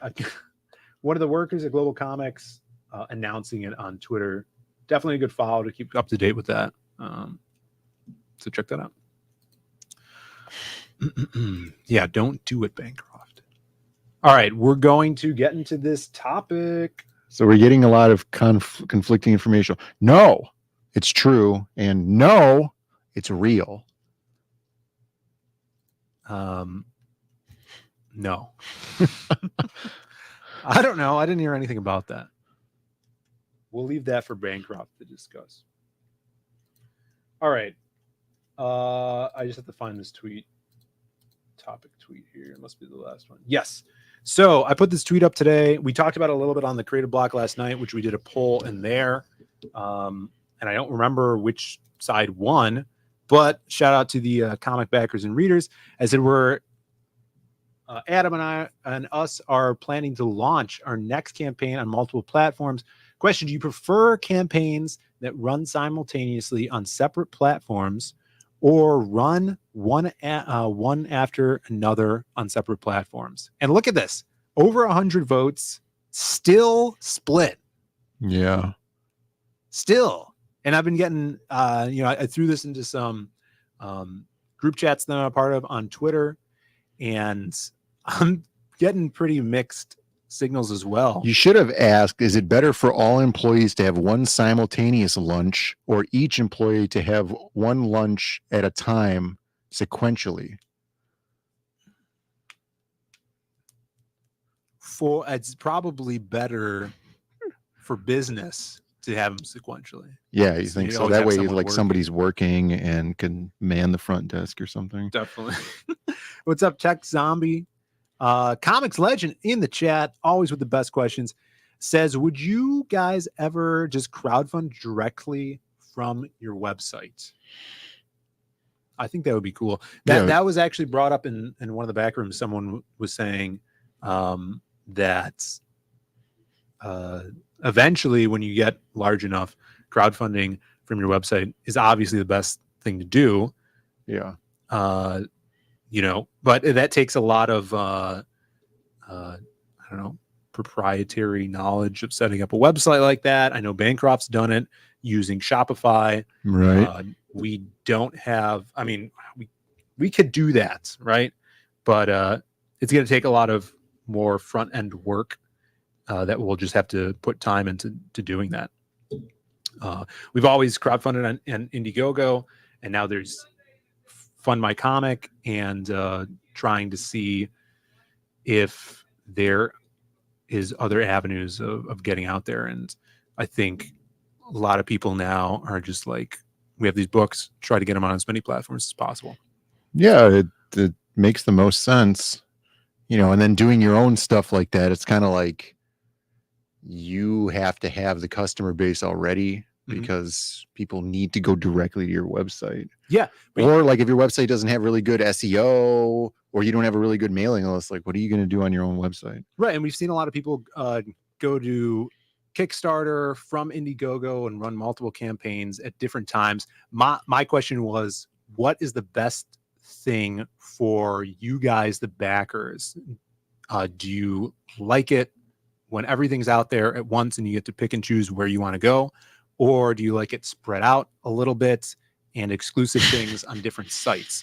S12: One of the workers at Global Comics announcing it on Twitter. Definitely a good follow to keep up to date with that. So check that out. Yeah, don't do it, Bancroft. All right, we're going to get into this topic.
S10: So we're getting a lot of conflicting information. No, it's true. And no, it's real.
S12: No. I don't know. I didn't hear anything about that. We'll leave that for Bancroft to discuss. All right. I just have to find this tweet. Topic tweet here. It must be the last one. Yes. So I put this tweet up today. We talked about it a little bit on the Creative Block last night, which we did a poll in there. And I don't remember which side won, but shout out to the comic backers and readers. I said Adam and I and us are planning to launch our next campaign on multiple platforms. Question: do you prefer campaigns that run simultaneously on separate platforms, or run one after another on separate platforms? And look at this, over 100 votes, still split.
S10: Yeah.
S12: Still. And I've been getting, I threw this into some group chats that I'm a part of on Twitter, and I'm getting pretty mixed signals as well.
S10: You should have asked, is it better for all employees to have one simultaneous lunch, or each employee to have one lunch at a time sequentially?
S12: It's probably better for business to have them sequentially.
S10: Yeah, you think so?
S12: always
S10: That
S12: have
S10: way,
S12: someone
S10: like
S12: working.
S10: somebody's working and can man the front desk or something.
S12: Definitely. What's up, Tech Zombie? Comics Legend in the chat, always with the best questions, says, would you guys ever just crowdfund directly from your website? I think that would be cool. That was actually brought up in one of the back rooms. Someone was saying that eventually, when you get large enough, crowdfunding from your website is obviously the best thing to do.
S10: Yeah.
S12: But that takes a lot of I don't know, proprietary knowledge of setting up a website like that. I know Bancroft's done it using Shopify.
S10: Right.
S12: We don't have, I mean, we could do that, right? But it's going to take a lot of more front end work that we'll just have to put time into doing that. We've always crowdfunded on Indiegogo, and now there's Fund My Comic, and trying to see if there is other avenues of getting out there. And I think a lot of people now are just like, we have these books, try to get them on as many platforms as possible.
S10: Yeah, it makes the most sense, you know. And then doing your own stuff like that, it's kind of like you have to have the customer base already because people need to go directly to your website.
S12: Yeah.
S10: Or like if your website doesn't have really good SEO, or you don't have a really good mailing list, like what are you going to do on your own website?
S12: Right. And we've seen a lot of people go to Kickstarter from Indiegogo and run multiple campaigns at different times. My question was, what is the best thing for you guys, the backers? Do you like it when everything's out there at once and you get to pick and choose where you want to go? Or do you like it spread out a little bit and exclusive things on different sites?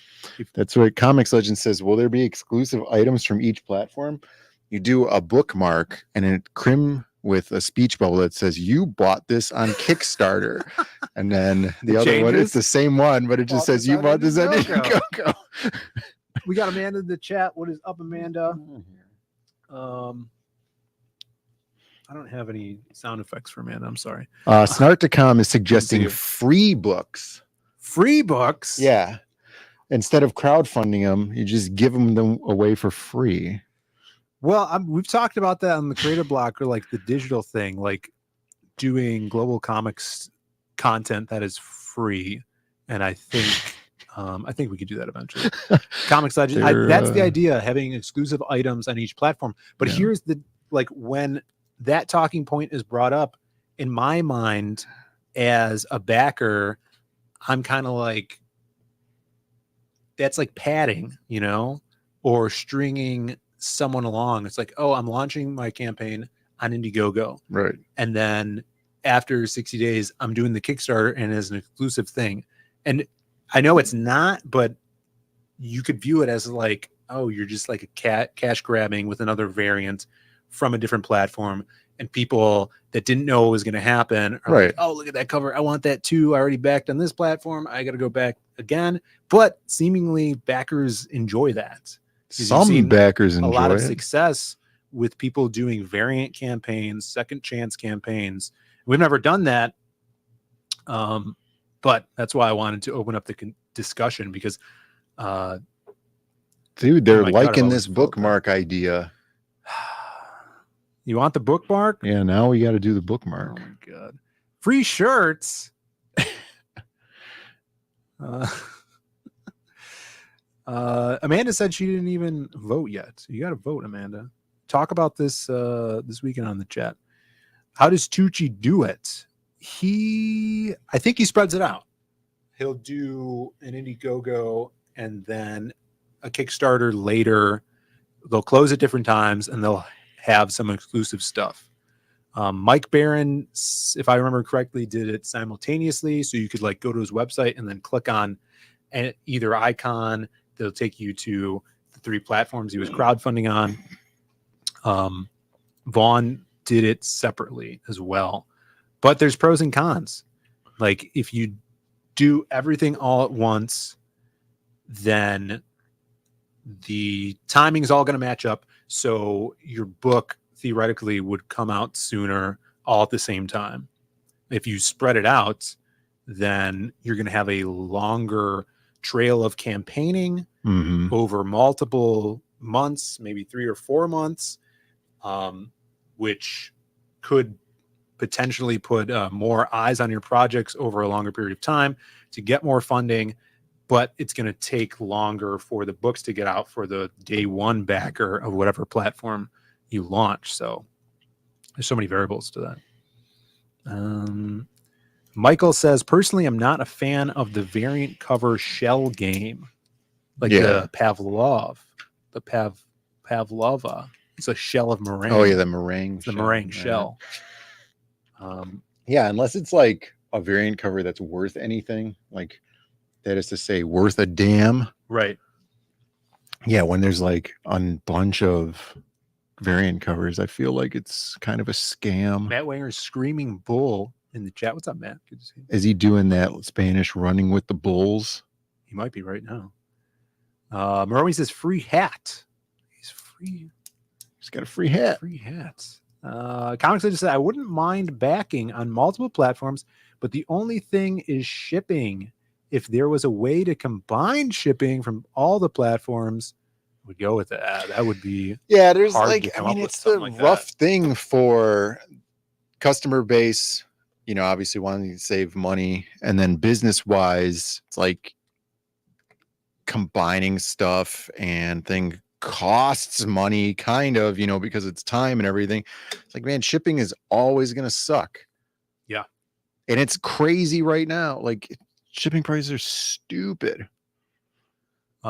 S10: That's what Comics Legend says. Will there be exclusive items from each platform? You do a bookmark and a crim with a speech bubble that says you bought this on Kickstarter. And then the other one, it's the same one, but it just says you bought this on Indiegogo.
S12: We got Amanda in the chat. What is up, Amanda? I don't have any sound effects for Amanda. I'm sorry.
S10: Snarticom is suggesting free books.
S12: Free books?
S10: Yeah. Instead of crowdfunding them, you just give them away for free.
S12: Well, we've talked about that on the Creator Block, or like the digital thing, like doing Global Comics content that is free. And I think we could do that eventually. Comics Legend, that's the idea, having exclusive items on each platform. But here's the, like, when that talking point is brought up, in my mind as a backer, I'm kind of like, that's like padding, you know, or stringing someone along. It's like, oh, I'm launching my campaign on Indiegogo.
S10: Right.
S12: And then after 60 days, I'm doing the Kickstarter and as an exclusive thing. And I know it's not, but you could view it as like, oh, you're just like a cash grabbing with another variant from a different platform. And people that didn't know what was going to happen are like, oh, look at that cover. I want that too. I already backed on this platform. I got to go back again. But seemingly backers enjoy that.
S10: Some backers enjoy
S12: a lot of
S10: it.
S12: success with people doing variant campaigns, second chance campaigns. We've never done that. But that's why I wanted to open up the discussion, because
S10: dude, they're liking this bookmark idea.
S12: You want the bookmark?
S10: Yeah, now we got to do the bookmark.
S12: Oh my god. Free shirts. Amanda said she didn't even vote yet. You got to vote, Amanda. Talk about this this weekend on the chat. How does Tucci do it? I think he spreads it out. He'll do an Indiegogo and then a Kickstarter later. They'll close at different times and they'll have some exclusive stuff. Mike Barron, if I remember correctly, did it simultaneously. So you could like go to his website and then click on either icon. They'll take you to the 3 platforms he was crowdfunding on. Vaughn did it separately as well. But there's pros and cons. Like if you do everything all at once, then the timing is all going to match up. So your book theoretically would come out sooner, all at the same time. If you spread it out, then you're going to have a longer trail of campaigning over multiple months, maybe 3 or 4 months, which could potentially put more eyes on your projects over a longer period of time to get more funding. But it's going to take longer for the books to get out for the day one backer of whatever platform you launch. So there's so many variables to that. Michael says, personally, I'm not a fan of the variant cover shell game, like the Pavlova. It's a shell of meringue.
S10: Oh yeah, the meringue.
S12: It's the
S10: shell,
S12: meringue
S10: right.
S12: shell.
S10: Yeah, unless it's like a variant cover that's worth anything, like that is to say, worth a damn.
S12: Right.
S10: Yeah, when there's like a bunch of variant covers, I feel like it's kind of a scam.
S12: Matt Wanger's screaming bull in the chat. What's up, Matt? Good to see you.
S10: Is he doing that Spanish running with the bulls?
S12: He might be right now. Maromi says free hat. He's free.
S10: He's got a free hat.
S12: Free hats. Comics just said I wouldn't mind backing on multiple platforms, but the only thing is shipping. If there was a way to combine shipping from all the platforms, I would go with that. That would be
S10: there's
S12: hard
S10: like,
S12: to come
S10: I mean,
S12: up with
S10: it's the
S12: something like
S10: rough
S12: that.
S10: thing for customer base, you know, obviously wanting to save money, and then business wise, it's like combining stuff and thing costs money, kind of, you know, because it's time and everything. It's like, man, shipping is always going to suck.
S12: Yeah.
S10: And it's crazy right now. Like, shipping prices are stupid.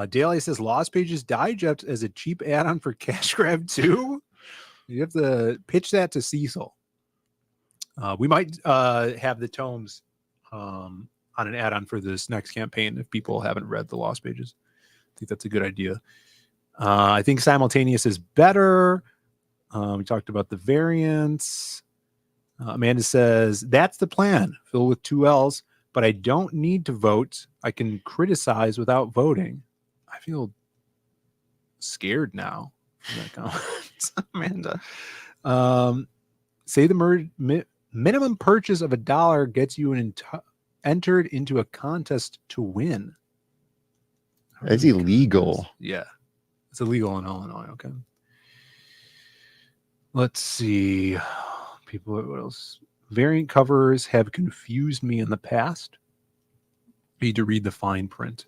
S12: Daly says Lost Pages Digest as a cheap add-on for Cash Grab too. You have to pitch that to Cecil. We might have the tomes on an add-on for this next campaign if people haven't read the Lost Pages. I think that's a good idea. I think simultaneous is better. We talked about the variants. Amanda says that's the plan. Fill with 2 L's, but I don't need to vote. I can criticize without voting. I feel scared now. Amanda. Say the minimum purchase of $1 gets you entered into a contest to win.
S10: That's illegal.
S12: Yeah. It's illegal in Illinois. Okay. Let's see. People, what else? Variant covers have confused me in the past. Need to read the fine print.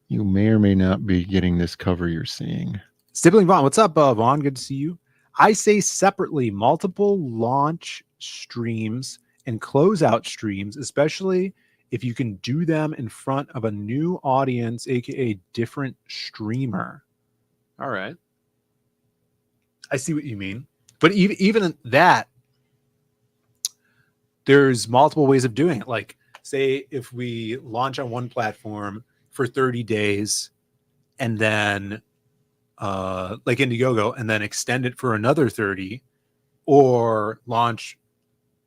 S10: You may or may not be getting this cover you're seeing.
S12: Sibling Vaughn, what's up, Vaughn? Good to see you. I say separately, multiple launch streams and closeout streams, especially if you can do them in front of a new audience, aka different streamer. All right. I see what you mean. But even that, there's multiple ways of doing it. Like, say if we launch on one platform for 30 days and then like Indiegogo, and then extend it for another 30, or launch,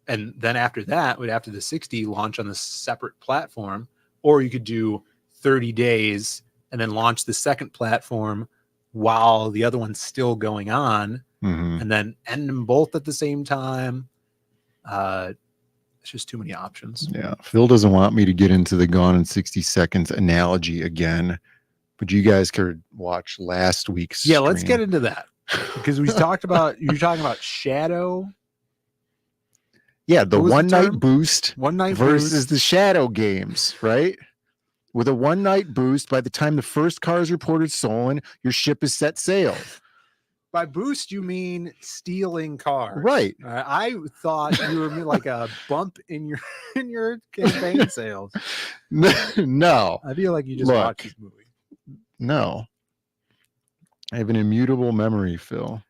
S12: and then after that, after the 60, launch on the separate platform, or you could do 30 days and then launch the second platform while the other one's still going on, and then end them both at the same time. It's just too many options.
S10: Yeah. Phil doesn't want me to get into the Gone in 60 Seconds analogy again, but you guys could watch last week's stream.
S12: Let's get into that, because we talked about, you're talking about Shadow.
S10: Yeah, the one night boost versus
S12: boost.
S10: the Shadow games, right? With a one night boost, by the time the first car is reported stolen, your ship is set sail.
S12: By boost, you mean stealing cars,
S10: right?
S12: I thought you were like a bump in your campaign sales.
S10: No,
S12: I feel like you just watched this movie.
S10: No, I have an immutable memory, Phil.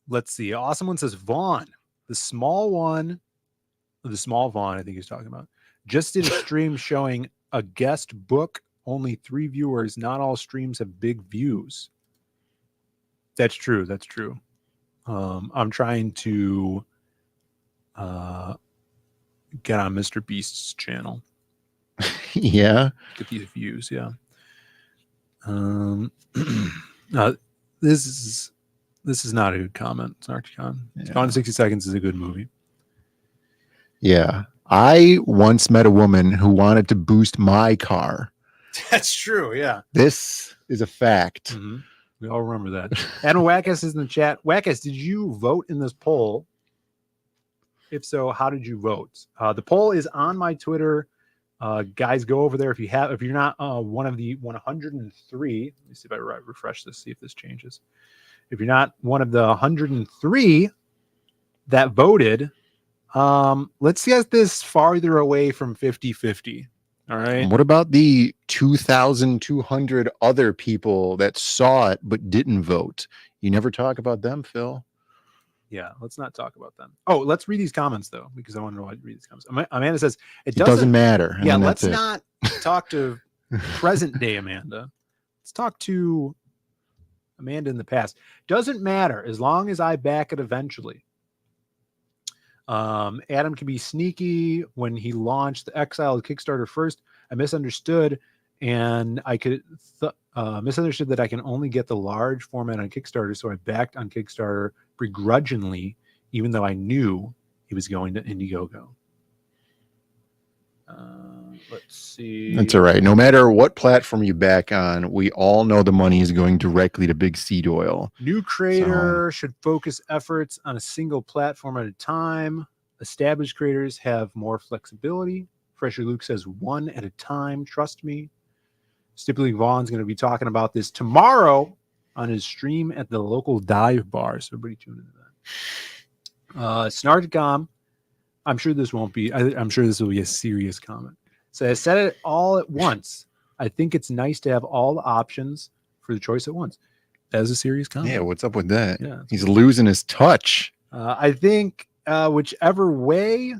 S12: Let's see. Awesome one says Vaughn, the small Vaughn, I think he's talking about, just did a stream showing a guest book, only 3 viewers. Not all streams have big views. That's true. I'm trying to get on Mr. Beast's channel.
S10: Yeah.
S12: Get these views, yeah. This is not a good comment. Sarkcon. Gone in 60 Seconds is a good movie.
S10: Yeah. I once met a woman who wanted to boost my car.
S12: That's true, yeah.
S10: This is a fact.
S12: We all remember that. Adam Wackus is in the chat. Wackus, did you vote in this poll? If so, how did you vote? The poll is on my Twitter. Guys, go over there if you're not one of the 103. Let me see if I refresh this, see if this changes. If you're not one of the 103 that voted, let's get this farther away from 50-50. All right.
S10: What about the 2,200 other people that saw it but didn't vote? You never talk about them, Phil.
S12: Yeah, let's not talk about them. Oh, let's read these comments though, because I want to know why you read these comments. Amanda says
S10: It doesn't matter.
S12: Yeah,
S10: And
S12: let's
S10: that's it.
S12: not talk to present day Amanda. Let's talk to Amanda in the past. Doesn't matter as long as I back it eventually. Adam can be sneaky. When he launched the Exiled Kickstarter first, I misunderstood, and I could misunderstood that I can only get the large format on Kickstarter, so I backed on Kickstarter begrudgingly, even though I knew he was going to Indiegogo. Let's see.
S10: That's all right. No matter what platform you back on, we all know the money is going directly to Big Seed Oil.
S12: New creator should focus efforts on a single platform at a time. Established creators have more flexibility. Fresher Luke says one at a time. Trust me. Stippling Vaughn's going to be talking about this tomorrow on his stream at the local dive bar. So everybody tune into that. Snartcom. I'm sure this won't be. I'm sure this will be a serious comment. So I said it all at once. I think it's nice to have all the options for the choice at once. That is a serious comment.
S10: Yeah, what's up with that?
S12: Yeah.
S10: He's losing his touch.
S12: I think whichever way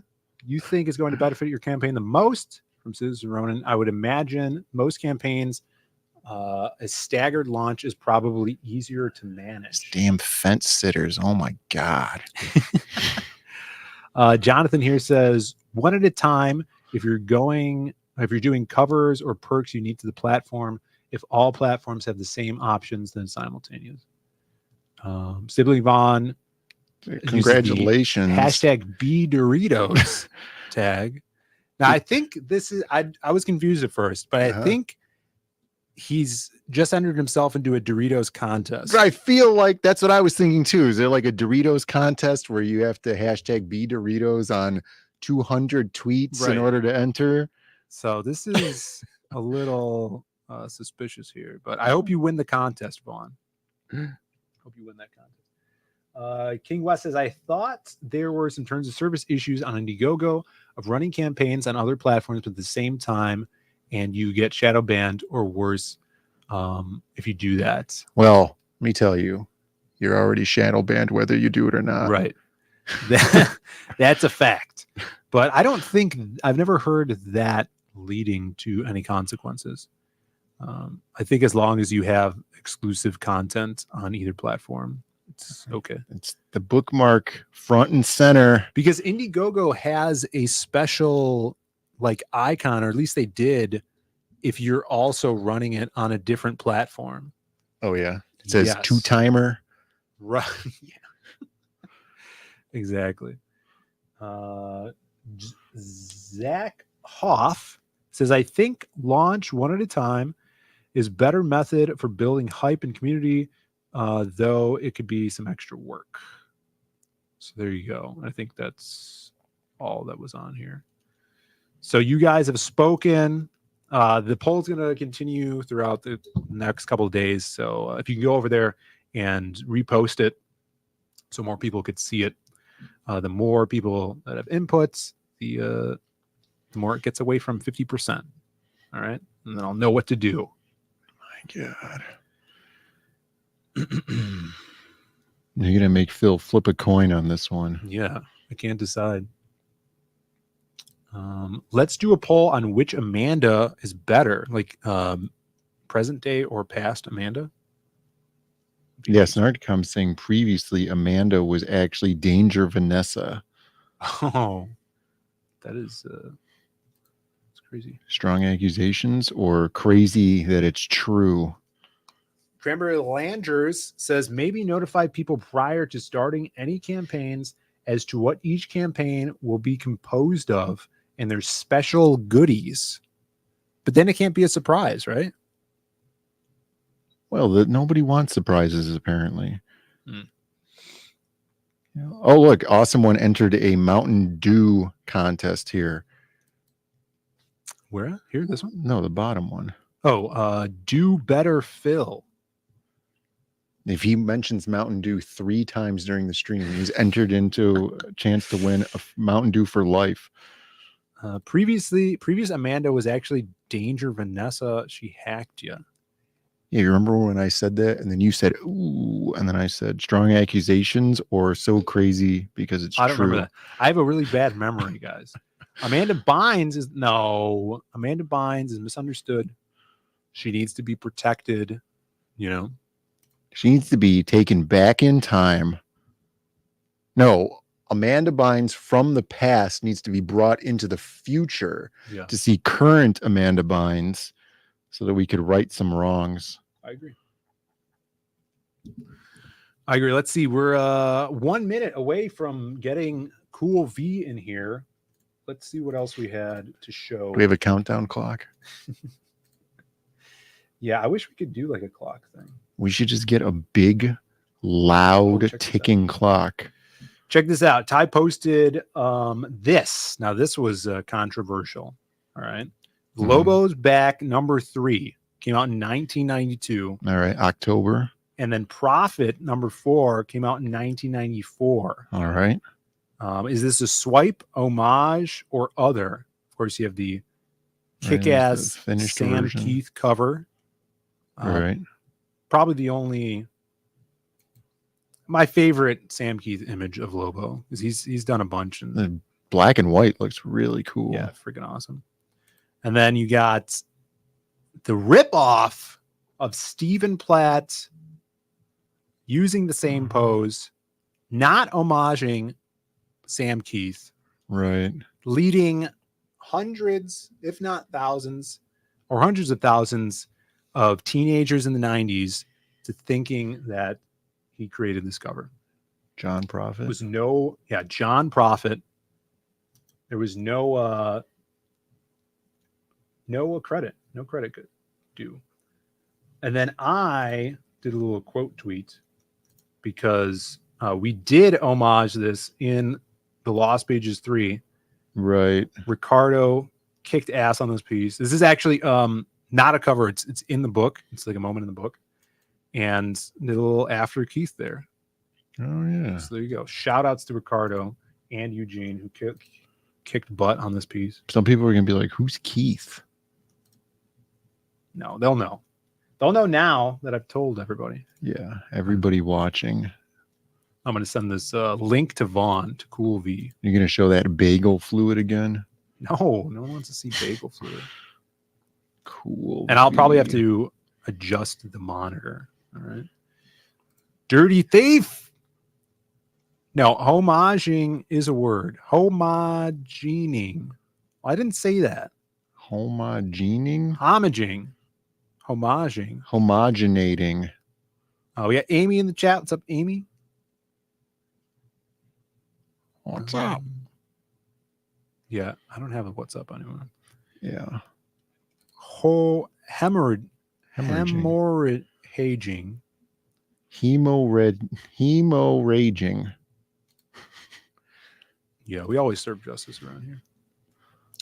S12: you think is going to benefit your campaign the most, from Citizen Ronan, I would imagine most campaigns, a staggered launch is probably easier to manage.
S10: Damn fence sitters. Oh my God.
S12: Jonathan here says one at a time. If you're doing covers or perks unique to the platform, if all platforms have the same options, then simultaneous. Sibling Vaughn,
S10: Congratulations.
S12: Hashtag B Doritos tag. Now I think this is I was confused at first, but I think he's just entered himself into a Doritos contest.
S10: But I feel like that's what I was thinking too. Is there like a Doritos contest where you have to hashtag B Doritos on 200 tweets in order to enter?
S12: So this is a little suspicious here, but I hope you win the contest, Vaughn. Hope you win that contest. King West says, I thought there were some terms of service issues on Indiegogo of running campaigns on other platforms at the same time, and you get shadow banned or worse if you do that.
S10: Well, let me tell you, you're already shadow banned whether you do it or not.
S12: Right. That's a fact. But I've never heard that leading to any consequences. I think as long as you have exclusive content on either platform, it's okay.
S10: It's the bookmark front and center.
S12: Because Indiegogo has a special like icon, or at least they did, if you're also running it on a different platform.
S10: Oh yeah. It says
S12: Yes.
S10: 2-timer.
S12: Right. Yeah. Exactly. Zach Hoff says, I think launch one at a time is better method for building hype and community, though it could be some extra work. So there you go. I think that's all that was on here. So you guys have spoken. The poll's going to continue throughout the next couple of days. So if you can go over there and repost it so more people could see it, the more people that have inputs, the more it gets away from 50%. All right. And then I'll know what to do.
S10: My God. You're going to make Phil flip a coin on this one.
S12: Yeah. I can't decide. Let's do a poll on which Amanda is better, like present day or past Amanda.
S10: Yes, Nerdcom saying previously Amanda was actually Danger Vanessa.
S12: Oh, that is it's crazy.
S10: Strong accusations or crazy that it's true?
S12: Cranberry Landers says maybe notify people prior to starting any campaigns as to what each campaign will be composed of and their special goodies. But then it can't be a surprise, right?
S10: Well, nobody wants surprises, apparently. Oh, look. Awesome One entered a Mountain Dew contest here.
S12: Where? Here, this one?
S10: No, the bottom one.
S12: Oh, Do Better Phil.
S10: If he mentions Mountain Dew 3 times during the stream, he's entered into a chance to win a Mountain Dew for life.
S12: Previous Amanda was actually Danger Vanessa. She hacked you.
S10: Yeah, you remember when I said that, and then you said ooh, and then I said strong accusations or so crazy because it's
S12: I don't
S10: true.
S12: remember that. I have a really bad memory, guys. Amanda Bynes is misunderstood. She needs to be protected. You know,
S10: She needs to be taken back in time. No, Amanda Bynes from the past needs to be brought into the future to see current Amanda Bynes so that we could right some wrongs.
S12: I agree. Let's see. We're 1 minute away from getting Cool V in here. Let's see what else we had to show.
S10: Do we have a countdown clock?
S12: Yeah, I wish we could do like a clock thing.
S10: We should just get a big, loud ticking clock.
S12: Check this out. Ty posted this. Now, this was controversial. All right. Lobo's Back #3 came out in 1992.
S10: All right. October.
S12: And then Profit #4 came out in 1994.
S10: All right.
S12: Is this a swipe, homage, or other? Of course, you have the kick-ass Sam Keith cover.
S10: All right.
S12: Probably the only... My favorite Sam Keith image of Lobo is he's done a bunch. And
S10: the black and white looks really cool.
S12: Yeah, freaking awesome. And then you got the ripoff of Stephen Platt using the same pose, not homaging Sam Keith.
S10: Right.
S12: Leading hundreds, if not thousands, or hundreds of thousands of teenagers in the 90s to thinking that he created this cover.
S10: John Prophet.
S12: John Prophet. There was no credit due. And then I did a little quote tweet because we did homage this in the Lost Pages 3.
S10: Right.
S12: Ricardo kicked ass on this piece. This is actually not a cover. It's in the book. It's like a moment in the book. And the little after Keith there.
S10: Oh, yeah.
S12: So there you go. Shout outs to Ricardo and Eugene who kicked butt on this piece.
S10: Some people are going to be like, who's Keith?
S12: No, they'll know. They'll know now that I've told everybody.
S10: Yeah, everybody watching.
S12: I'm going to send this link to Vaughn, to Cool V.
S10: You're going to show that bagel fluid again?
S12: No one wants to see bagel fluid.
S10: Cool.
S12: And I'll probably have to adjust the monitor. All right. Dirty thief. No, homaging is a word. Homogening. Well, I didn't say that.
S10: Homogening?
S12: Homaging. Homaging.
S10: Homogenating.
S12: Oh, we got Amy in the chat. What's up, Amy?
S10: What's up?
S12: Yeah, I don't have a what's up anymore.
S10: Yeah.
S12: Hemorrhaging.
S10: Hemorrhaging.
S12: Yeah, we always serve justice around here.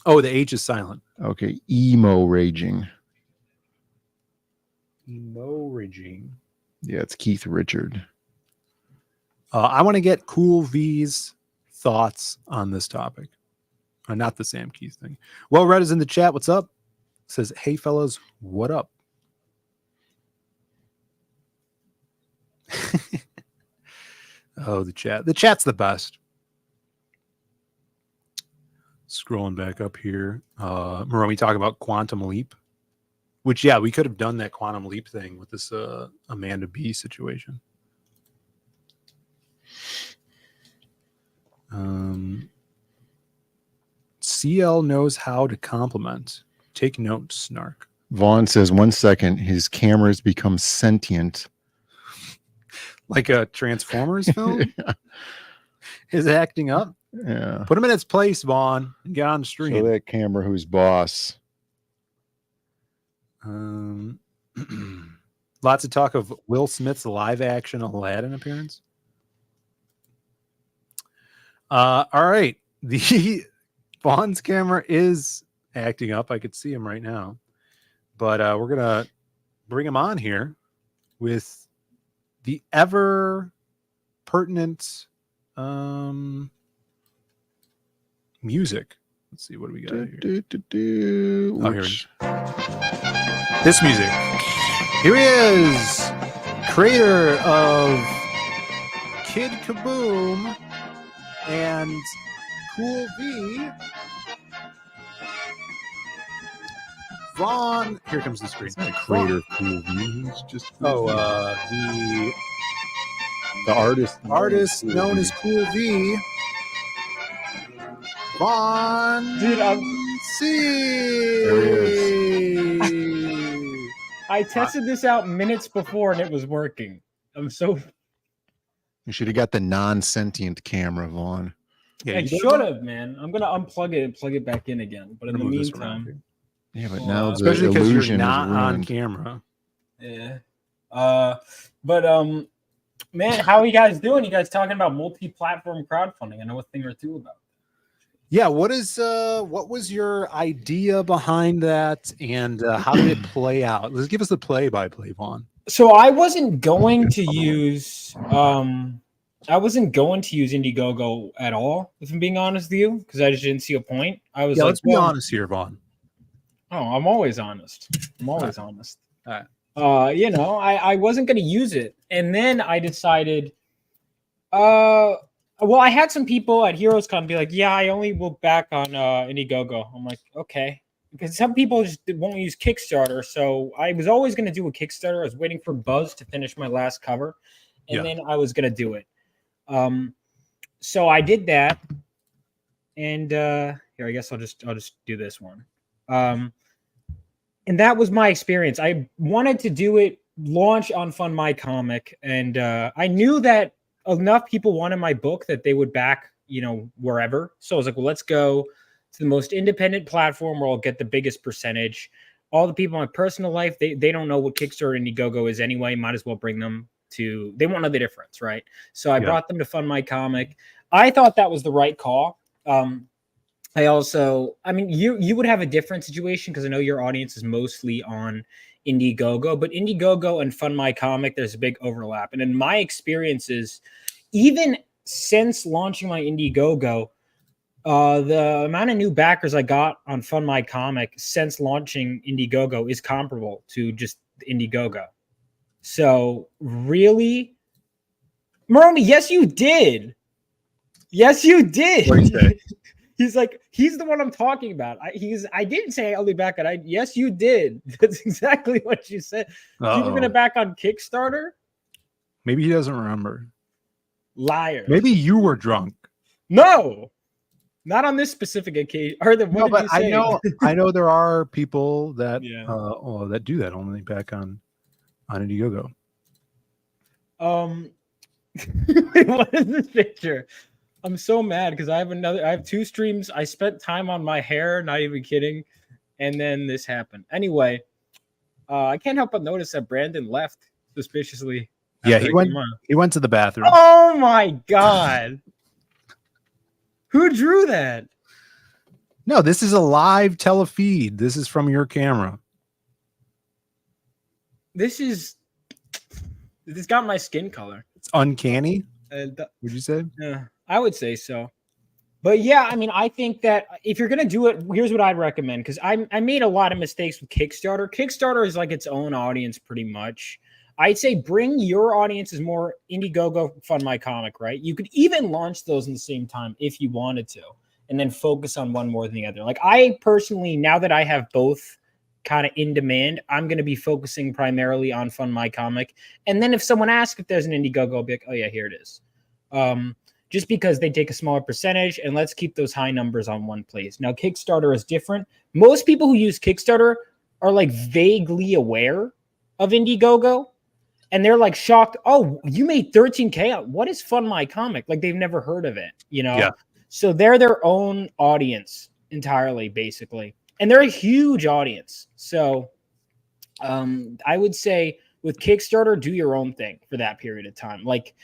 S12: Oh, the H is silent.
S10: Okay, emo raging.
S12: Emo-raging.
S10: Yeah, it's Keith Richard.
S12: I want to get Cool V's thoughts on this topic. Not the Sam Keith thing. Well, Red is in the chat. What's up? Says, hey, fellas, what up? Oh, the chat. The chat's the best. Scrolling back up here. Remember when we talk about Quantum Leap? Which, yeah, we could have done that Quantum Leap thing with this Amanda B situation. CL knows how to compliment. Take note, Snark.
S10: Vaughn says 1 second, his cameras become sentient.
S12: Like a Transformers film? Is acting up?
S10: Yeah.
S12: Put him in its place, Vaughn, and get on the stream.
S10: Show that camera who's boss.
S12: Lots of talk of Will Smith's live action Aladdin appearance. All right. The Vaughn's camera is acting up. I could see him right now. But we're going to bring him on here with the ever pertinent music. Let's see, what do we got here?
S10: Oh,
S12: here. This music.
S10: Here he is, creator of Kid Kaboom and Cool V.
S12: Vaughn. Here comes the screen.
S10: Creator of Cool V. He's just
S12: the
S10: artist known as Cool V. Vaughn.
S14: Dude,
S10: There he is.
S14: I tested this out minutes before and it was working. I'm so.
S10: You should have got the non-sentient camera, Vaughn.
S12: Yeah,
S14: I should have, man. I'm gonna unplug it and plug it back in again. But in the meantime,
S10: yeah, but now the
S12: especially because you're
S10: illusion
S12: not
S10: is
S12: on
S10: ruined.
S12: camera.
S14: yeah. Man, how are you guys doing? You guys talking about multi-platform crowdfunding? I know a thing or two about.
S12: Yeah, what was your idea behind that, and how did it play out? Let's give us the play-by-play, Vaughn.
S14: So I wasn't going to use Indiegogo at all, if I'm being honest with you, because I just didn't see a point. I was
S12: let's be honest here, Vaughn.
S14: Oh, I'm always honest. I'm always honest.
S12: All right.
S14: I wasn't going to use it, and then I decided. Well, I had some people at HeroesCon be like, "Yeah, I only will back on Indiegogo." I'm like, okay, because some people just won't use Kickstarter. So I was always going to do a Kickstarter. I was waiting for Buzz to finish my last cover, and then I was going to do it. So I did that, and here, I guess I'll just do this one. And that was my experience. I wanted to do it launch on Fund My Comic, and I knew that enough people wanted my book that they would back, wherever. So I was like, well, let's go to the most independent platform where I'll get the biggest percentage. All the people in my personal life, they don't know what Kickstarter and Indiegogo is anyway. Might as well bring them to, they won't know the difference, right? So I brought them to Fund My Comic. I thought that was the right call. You would have a different situation because I know your audience is mostly on Indiegogo, but Indiegogo and Fund My Comic, there's a big overlap. And in my experiences, even since launching my Indiegogo, the amount of new backers I got on Fund My Comic since launching Indiegogo is comparable to just Indiegogo. So really, Maroni, yes, you did. Yes, you did.
S12: What did you say?
S14: He's like, he's the one I'm talking about. I didn't say I'll be back on. Yes, you did. That's exactly what you said. You were gonna back on Kickstarter.
S12: Maybe he doesn't remember.
S14: Liar.
S12: Maybe you were drunk.
S14: No, not on this specific occasion.
S12: I know there are people that that do that only back on Indiegogo.
S14: What is this picture? I'm so mad because I have 2 streams. I spent time on my hair, not even kidding. And then this happened. Anyway, I can't help but notice that Brandon left suspiciously.
S12: Yeah, he went to the bathroom.
S14: Oh my God. Who drew that?
S12: No, this is a live telefeed. This is from your camera.
S14: This got my skin color.
S12: It's uncanny. Would you say?
S14: Yeah, I would say so. But yeah, I mean, I think that if you're going to do it, here's what I'd recommend. Because I made a lot of mistakes with Kickstarter. Kickstarter is like its own audience pretty much. I'd say bring your audience as more Indiegogo, Fund My Comic, right? You could even launch those in the same time if you wanted to. And then focus on one more than the other. Like I personally, now that I have both kind of in demand, I'm going to be focusing primarily on Fund My Comic. And then if someone asks if there's an Indiegogo, I'll be like, oh yeah, here it is. Just because they take a smaller percentage, and let's keep those high numbers on one place. Now, Kickstarter is different. Most people who use Kickstarter are like vaguely aware of Indiegogo, and they're like shocked. Oh, you made 13K. What is Fund My Comic? Like they've never heard of it, Yeah. So they're their own audience entirely, basically. And they're a huge audience. So I would say with Kickstarter, do your own thing for that period of time. Like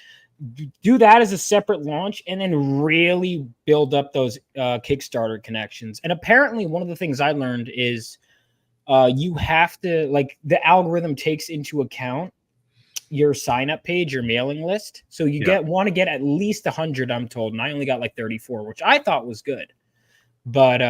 S14: do that as a separate launch and then really build up those Kickstarter connections. And apparently one of the things I learned is you have to, like, the algorithm takes into account your sign-up page, your mailing list. So you want to get at least 100, I'm told. And I only got like 34, which I thought was good. but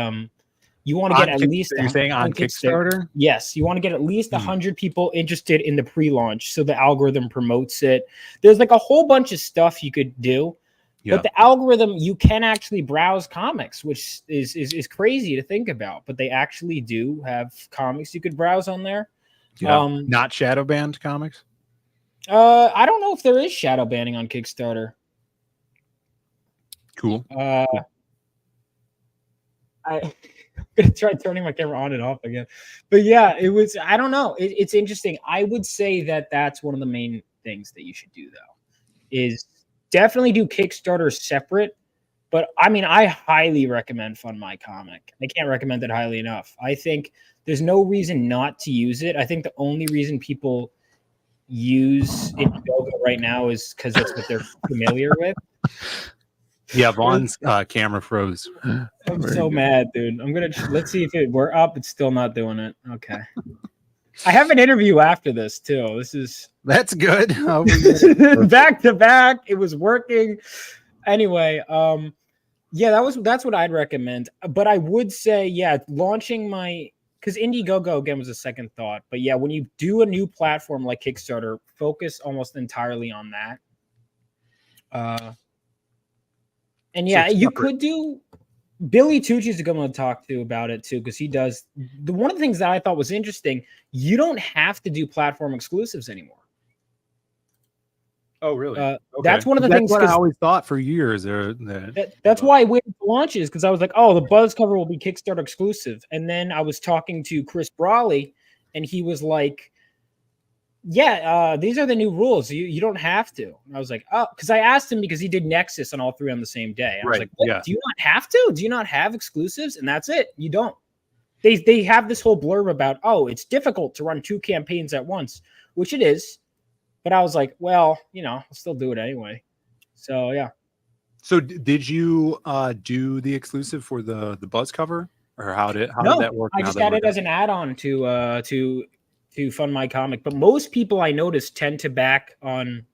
S14: you want to get at least.
S12: You're saying on Kickstarter?
S14: Yes, you want to get at least 100 people interested in the pre-launch, so the algorithm promotes it. There's like a whole bunch of stuff you could do, but the algorithm, you can actually browse comics, which is crazy to think about. But they actually do have comics you could browse on there.
S12: Yeah. Not shadow banned comics.
S14: I don't know if there is shadow banning on Kickstarter.
S12: Cool.
S14: I'm gonna try turning my camera on and off again, but yeah, it was. I don't know. It's interesting. I would say that that's one of the main things that you should do, though, is definitely do Kickstarter separate. But I mean, I highly recommend Fund My Comic. I can't recommend it highly enough. I think there's no reason not to use it. I think the only reason people use Indiegogo right now is because that's what they're familiar with.
S12: Yeah, Vaughn's camera froze.
S14: I'm so mad, dude. Let's see if we're up. It's still not doing it. Okay. I have an interview after this too.
S12: That's good.
S14: Back to back. It was working. Anyway, yeah, that's what I'd recommend. But I would say, yeah, launching because Indiegogo again was a second thought. But yeah, when you do a new platform like Kickstarter, focus almost entirely on that. And yeah, you could do. Billy Tucci's a good one to talk to about it too, because he does one of the things that I thought was interesting. You don't have to do platform exclusives anymore.
S12: Oh, really?
S14: Okay. That's one of the things.
S12: What I always thought for years.
S14: That's why I waited for launches, because I was like, oh, the Buzz cover will be Kickstarter exclusive. And then I was talking to Chris Brawley, and he was like, yeah, these are the new rules. You don't have to. And I was like, oh, because I asked him because he did Nexus on all three on the same day. I was like, what? Do you not have to? Do you not have exclusives? And that's it. You don't. They have this whole blurb about, oh, it's difficult to run 2 campaigns at once, which it is. But I was like, well, I'll still do it anyway. So yeah.
S12: So did you do the exclusive for the Buzz cover, or how did that work?
S14: I just got it as an add-on to Fund My Comic. But most people I noticed tend to back it on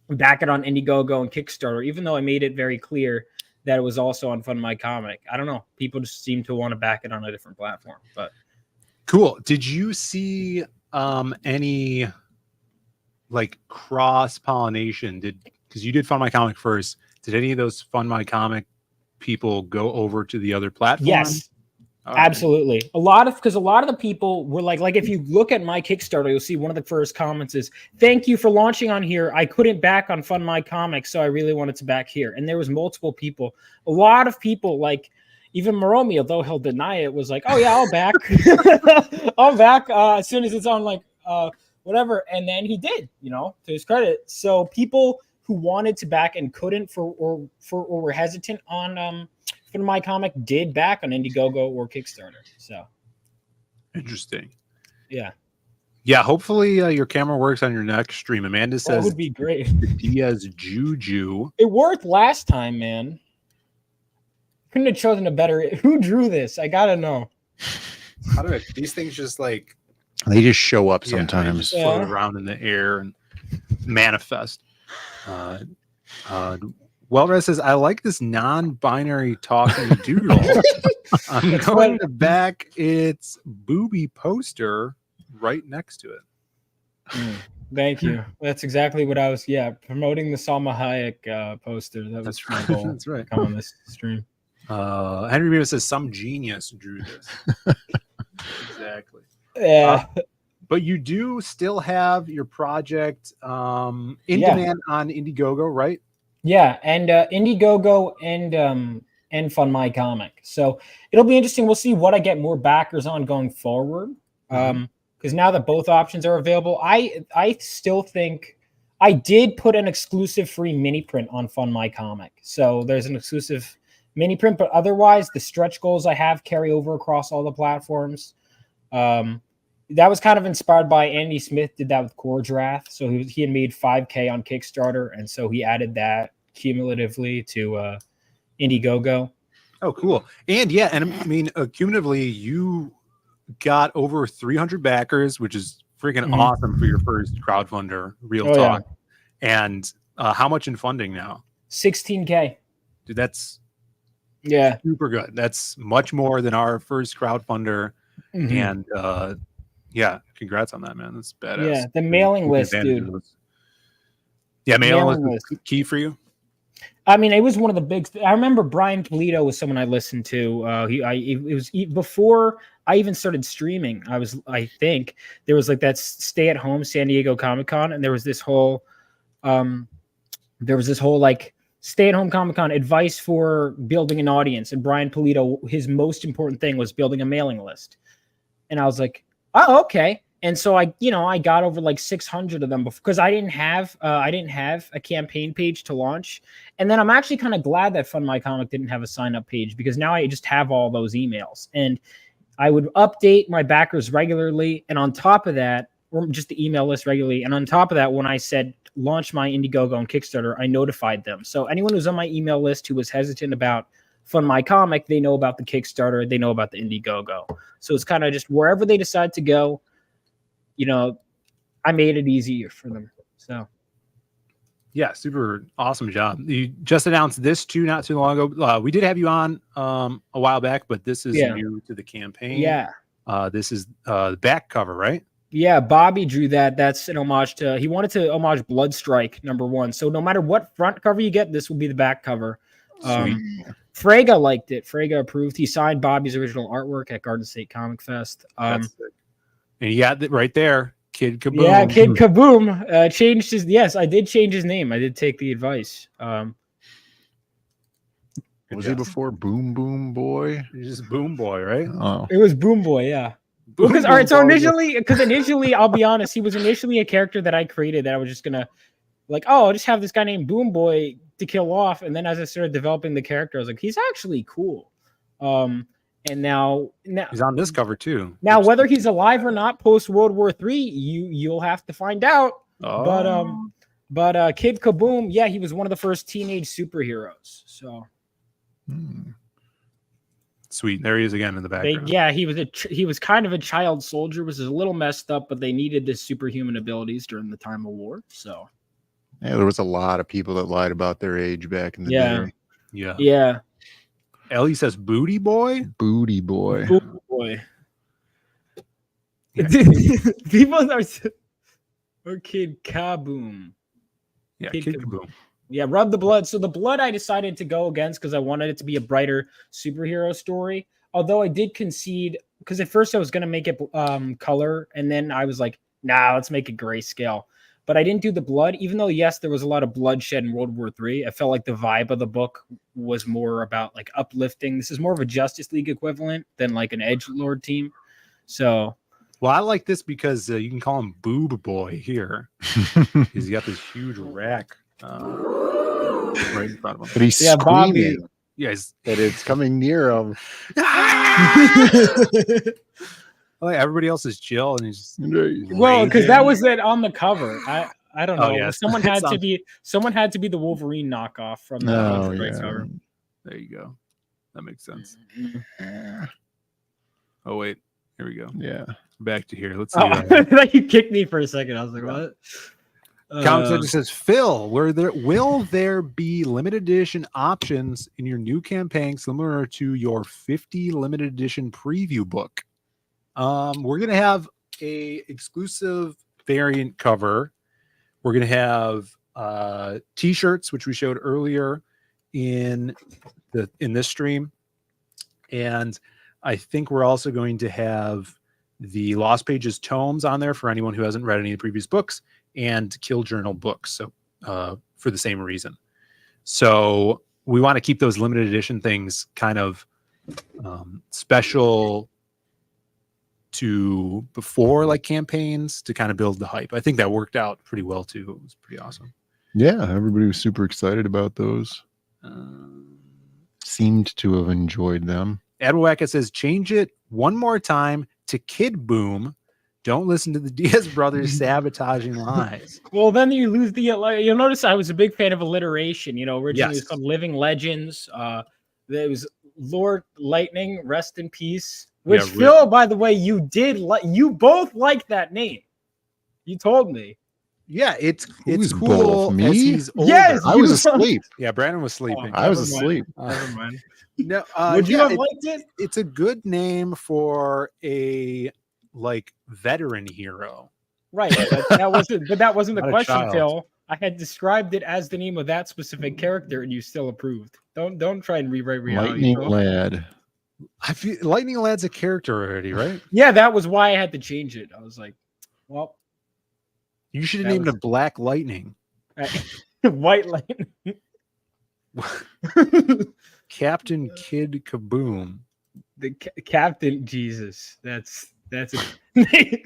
S14: Indiegogo and Kickstarter, even though I made it very clear that it was also on Fund My Comic. I don't know. People just seem to want to back it on a different platform. But
S12: cool. Did you see any like cross pollination? Because you did Fund My Comic first. Did any of those Fund My Comic people go over to the other platform?
S14: Yes. Absolutely. A lot of the people were like if you look at my Kickstarter, you'll see one of the first comments is, thank you for launching on here. I couldn't back on Fund My Comics, so I really wanted to back here. And there was multiple people. A lot of people, like even Moromi, although he'll deny it, was like, oh yeah, I'll back. I'll back as soon as it's on whatever. And then he did, to his credit. So people who wanted to back and couldn't or were hesitant on Fund My Comic did back on Indiegogo or Kickstarter. So
S12: interesting.
S14: Yeah.
S12: Yeah. Hopefully your camera works on your next stream. Amanda says
S14: that would be great.
S12: The Diaz Juju.
S14: It worked last time, man. Couldn't have chosen a better. Who drew this? I gotta know.
S12: How do these things just like?
S10: They just show up sometimes.
S12: They just float around in the air and manifest. Wellres says, I like this non-binary talking doodle. I'm going to back its booby poster right next to it.
S14: Thank you. That's exactly what I was, promoting the Salma Hayek poster. That's my goal.
S12: That's right.
S14: Come on this stream.
S12: Henry Beaver says, some genius drew this. Exactly.
S14: Yeah.
S12: But you do still have your project in demand on Indiegogo, right?
S14: Yeah, and Indiegogo and Fund My Comic. So it'll be interesting. We'll see what I get more backers on going forward. Because now that both options are available, I still think I did put an exclusive free mini print on Fund My Comic. So there's an exclusive mini print, but otherwise the stretch goals I have carry over across all the platforms. That was kind of inspired by Andy Smith did that with Core Draft. So he had made 5K on Kickstarter, and so he added that cumulatively to Indiegogo.
S12: Oh, cool. And I mean, cumulatively, you got over 300 backers, which is freaking awesome for your first crowdfunder, real talk. Yeah. And how much in funding now?
S14: 16K.
S12: Dude, that's
S14: Yeah.
S12: Super good. That's much more than our first crowdfunder.
S14: Mhm.
S12: And yeah, congrats on that, man. That's badass.
S14: Yeah, the mailing
S12: Taking
S14: list,
S12: advantage
S14: dude.
S12: of those. Yeah, mailing
S14: Mailing
S12: list was key for you.
S14: I mean, it was one of the big. I remember Brian Polito was someone I listened to. It was before I even started streaming. I think there was like that stay at home San Diego Comic Con, and there was this whole like stay at home Comic Con advice for building an audience. And Brian Polito, his most important thing was building a mailing list. And I was like, oh, okay. And so I got over like 600 of them because I didn't have a campaign page to launch. And then I'm actually kind of glad that Fund My Comic didn't have a sign up page, because now I just have all those emails, and I would update my backers regularly. And on top of that, or just the email list regularly. And on top of that, when I said launch my Indiegogo and Kickstarter, I notified them. So anyone who's on my email list who was hesitant about Fund My Comic, they know about the Kickstarter, they know about the Indiegogo. So it's kind of just wherever they decide to go, I made it easier for them. So
S12: yeah, super awesome job. You just announced this too not too long ago. We did have you on a while back, but this is new to the campaign.
S14: Yeah.
S12: This is the back cover, right?
S14: Yeah, Bobby drew that. That's an homage to, he wanted to homage Bloodstrike #1. So no matter what front cover you get, this will be the back cover. Frega liked it. Frega approved. He signed Bobby's original artwork at Garden State Comic Fest.
S12: And you got it right there. Kid Kaboom.
S14: Yeah, Kid Kaboom changed his. Yes, I did change his name. I did take the advice.
S10: Was he before Boom Boom Boy?
S12: He's just Boom Boy, right?
S10: Oh,
S14: it was Boom Boy. Yeah. Because all right, so initially, I'll be honest, he was initially a character that I created that I was just gonna like, oh, I'll just have this guy named Boom Boy to kill off. And then as I started developing the character, I was like, he's actually cool. And now
S12: he's on this cover too.
S14: Now, whether he's alive or not post World War III, you'll have to find out.
S12: Oh.
S14: But Kid Kaboom, yeah, he was one of the first teenage superheroes. So
S12: sweet, there he is again in the background.
S14: He was kind of a child soldier, was a little messed up, but they needed his superhuman abilities during the time of war. So
S10: yeah, there was a lot of people that lied about their age back in the day.
S12: Yeah. Ellie says booty boy.
S10: Booty boy.
S14: Booty boy. Yeah. People are or Kid Kaboom.
S12: Yeah, Kid Kaboom.
S14: Yeah, Rub the Blood. So the blood I decided to go against because I wanted it to be a brighter superhero story. Although I did concede, because at first I was going to make it color, and then I was like, nah, let's make it grayscale. But I didn't do the blood, even though, yes, there was a lot of bloodshed in World War III. I felt like the vibe of the book was more about like uplifting. This is more of a Justice League equivalent than like an Edgelord team. So,
S12: well, I like this because you can call him Boob Boy here. He's got this huge rack right in front of him.
S10: But he's screaming.
S12: Bobby. Yes,
S10: that it's coming near him.
S12: Like everybody else is chill, and he's
S14: well, because that was it on the cover. I don't know.
S12: Oh, yes.
S14: Someone had to be the Wolverine knockoff from the cover.
S12: There you go. That makes sense. Oh wait, here we go.
S10: Yeah,
S12: back to here. Let's see.
S14: Like you kicked me for a second. I was like, what?
S12: Comic says, Phil, will there be limited edition options in your new campaign similar to your 50 limited edition preview book? We're gonna have a exclusive variant cover. We're gonna have t-shirts, which we showed earlier in this stream, and I think we're also going to have the Lost Pages tomes on there for anyone who hasn't read any of the previous books, and Kill Journal books. So for the same reason. So we want to keep those limited edition things kind of special to before like campaigns to kind of build the hype. I think that worked out pretty well too. It was pretty awesome.
S10: Yeah, everybody was super excited about those. Seemed to have enjoyed them.
S12: Adwaka says, change it one more time to Kid Boom. Don't listen to the Diaz brothers sabotaging lies.
S14: Well, then you lose the. You'll notice I was a big fan of alliteration. Originally it was called Living Legends. There was Lord Lightning, rest in peace. Which Phil, by the way, you both liked that name. You told me.
S12: Yeah, it's
S10: Who's
S12: cool
S10: both?
S12: as
S10: Me?
S12: he's older.
S14: Yes,
S10: I
S14: you
S10: was
S14: son-
S10: asleep.
S12: Yeah, Brandon was sleeping.
S10: I was
S14: Never mind.
S10: asleep.
S14: Never mind.
S12: No,
S14: Would you
S12: yeah,
S14: have liked it?
S12: it's a good name for a like veteran hero.
S14: Right, but that wasn't. But that wasn't the
S12: Not a
S14: question,
S12: child.
S14: Phil. I had described it as the name of that specific character, and you still approved. Don't try and rewrite reality.
S10: Lightning
S14: Phil.
S10: Lad.
S12: I feel Lightning Lad's a character already, right?
S14: Yeah, that was why I had to change it. I was like, well,
S12: You should have
S14: That
S12: named
S14: was-
S12: it Black Lightning.
S14: White Lightning.
S12: Captain Kid Kaboom.
S14: The Captain Jesus. That's a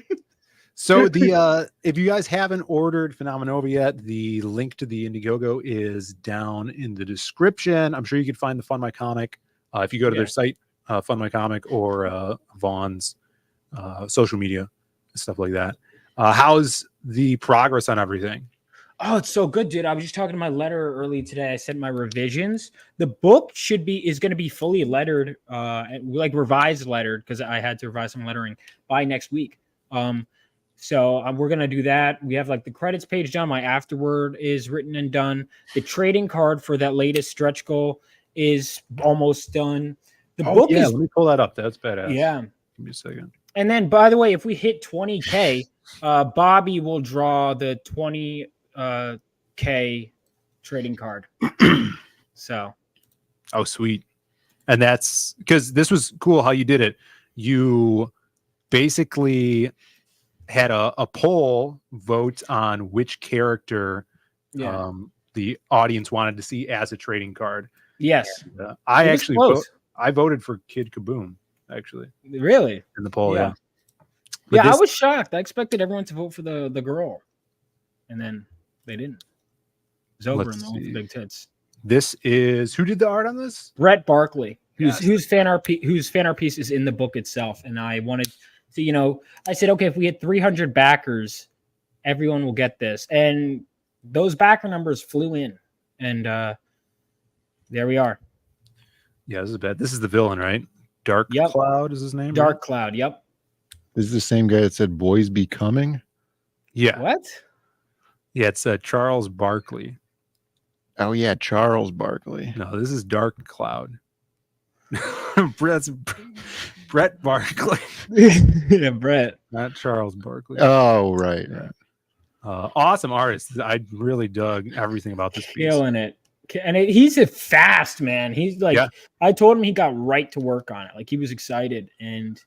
S12: So the if you guys haven't ordered Phenomenova yet, the link to the Indiegogo is down in the description. I'm sure you can find the Fund My Comic if you go to their site, Fund My Comic, or Vaughn's social media, stuff like that. How's the progress on everything?
S14: Oh, it's so good, dude. I was just talking to my letterer early today. I sent my revisions. The book is going to be fully lettered, like revised lettered, because I had to revise some lettering by next week. So we're going to do that. We have like the credits page done. My afterword is written and done. The trading card for that latest stretch goal is almost done. The book is,
S12: let me pull that up. That's badass.
S14: yeah.
S12: Give me a second.
S14: And then, by the way, if we hit 20K, Bobby will draw the 20K trading card. So,
S12: oh, sweet. And that's because this was cool how you did it. You basically had a poll vote on which character the audience wanted to see as a trading card.
S14: Yes.
S12: And, I actually I voted for Kid Kaboom, actually.
S14: Really?
S12: In the poll,
S14: Yeah.
S12: But
S14: Yeah, I
S12: this-
S14: was shocked. I expected everyone to vote for the girl, and then they didn't. Zober
S12: Let's
S14: and all the
S12: see.
S14: big tits.
S12: This is who did the art on this?
S14: Brett Barkley, whose fan art piece is in the book itself, and I wanted to, I said, okay, if we hit 300 backers, everyone will get this, and those backer numbers flew in, and there we are.
S12: Yeah, this is bad. This is the villain, right? Dark Cloud is his name.
S14: Dark Cloud. Yep.
S10: This is the same guy that said "Boys Be Coming."
S12: Yeah.
S14: What?
S12: Yeah, it's Charles Barkley.
S10: Oh yeah, Charles Barkley.
S12: No, this is Dark Cloud. Brett Barkley.
S14: Yeah, Brett.
S12: Not Charles Barkley.
S10: Oh right.
S12: Awesome artist. I really dug everything about this piece.
S14: Killing it. And he's a fast man. He's like, I told him he got right to work on it. Like he was excited, and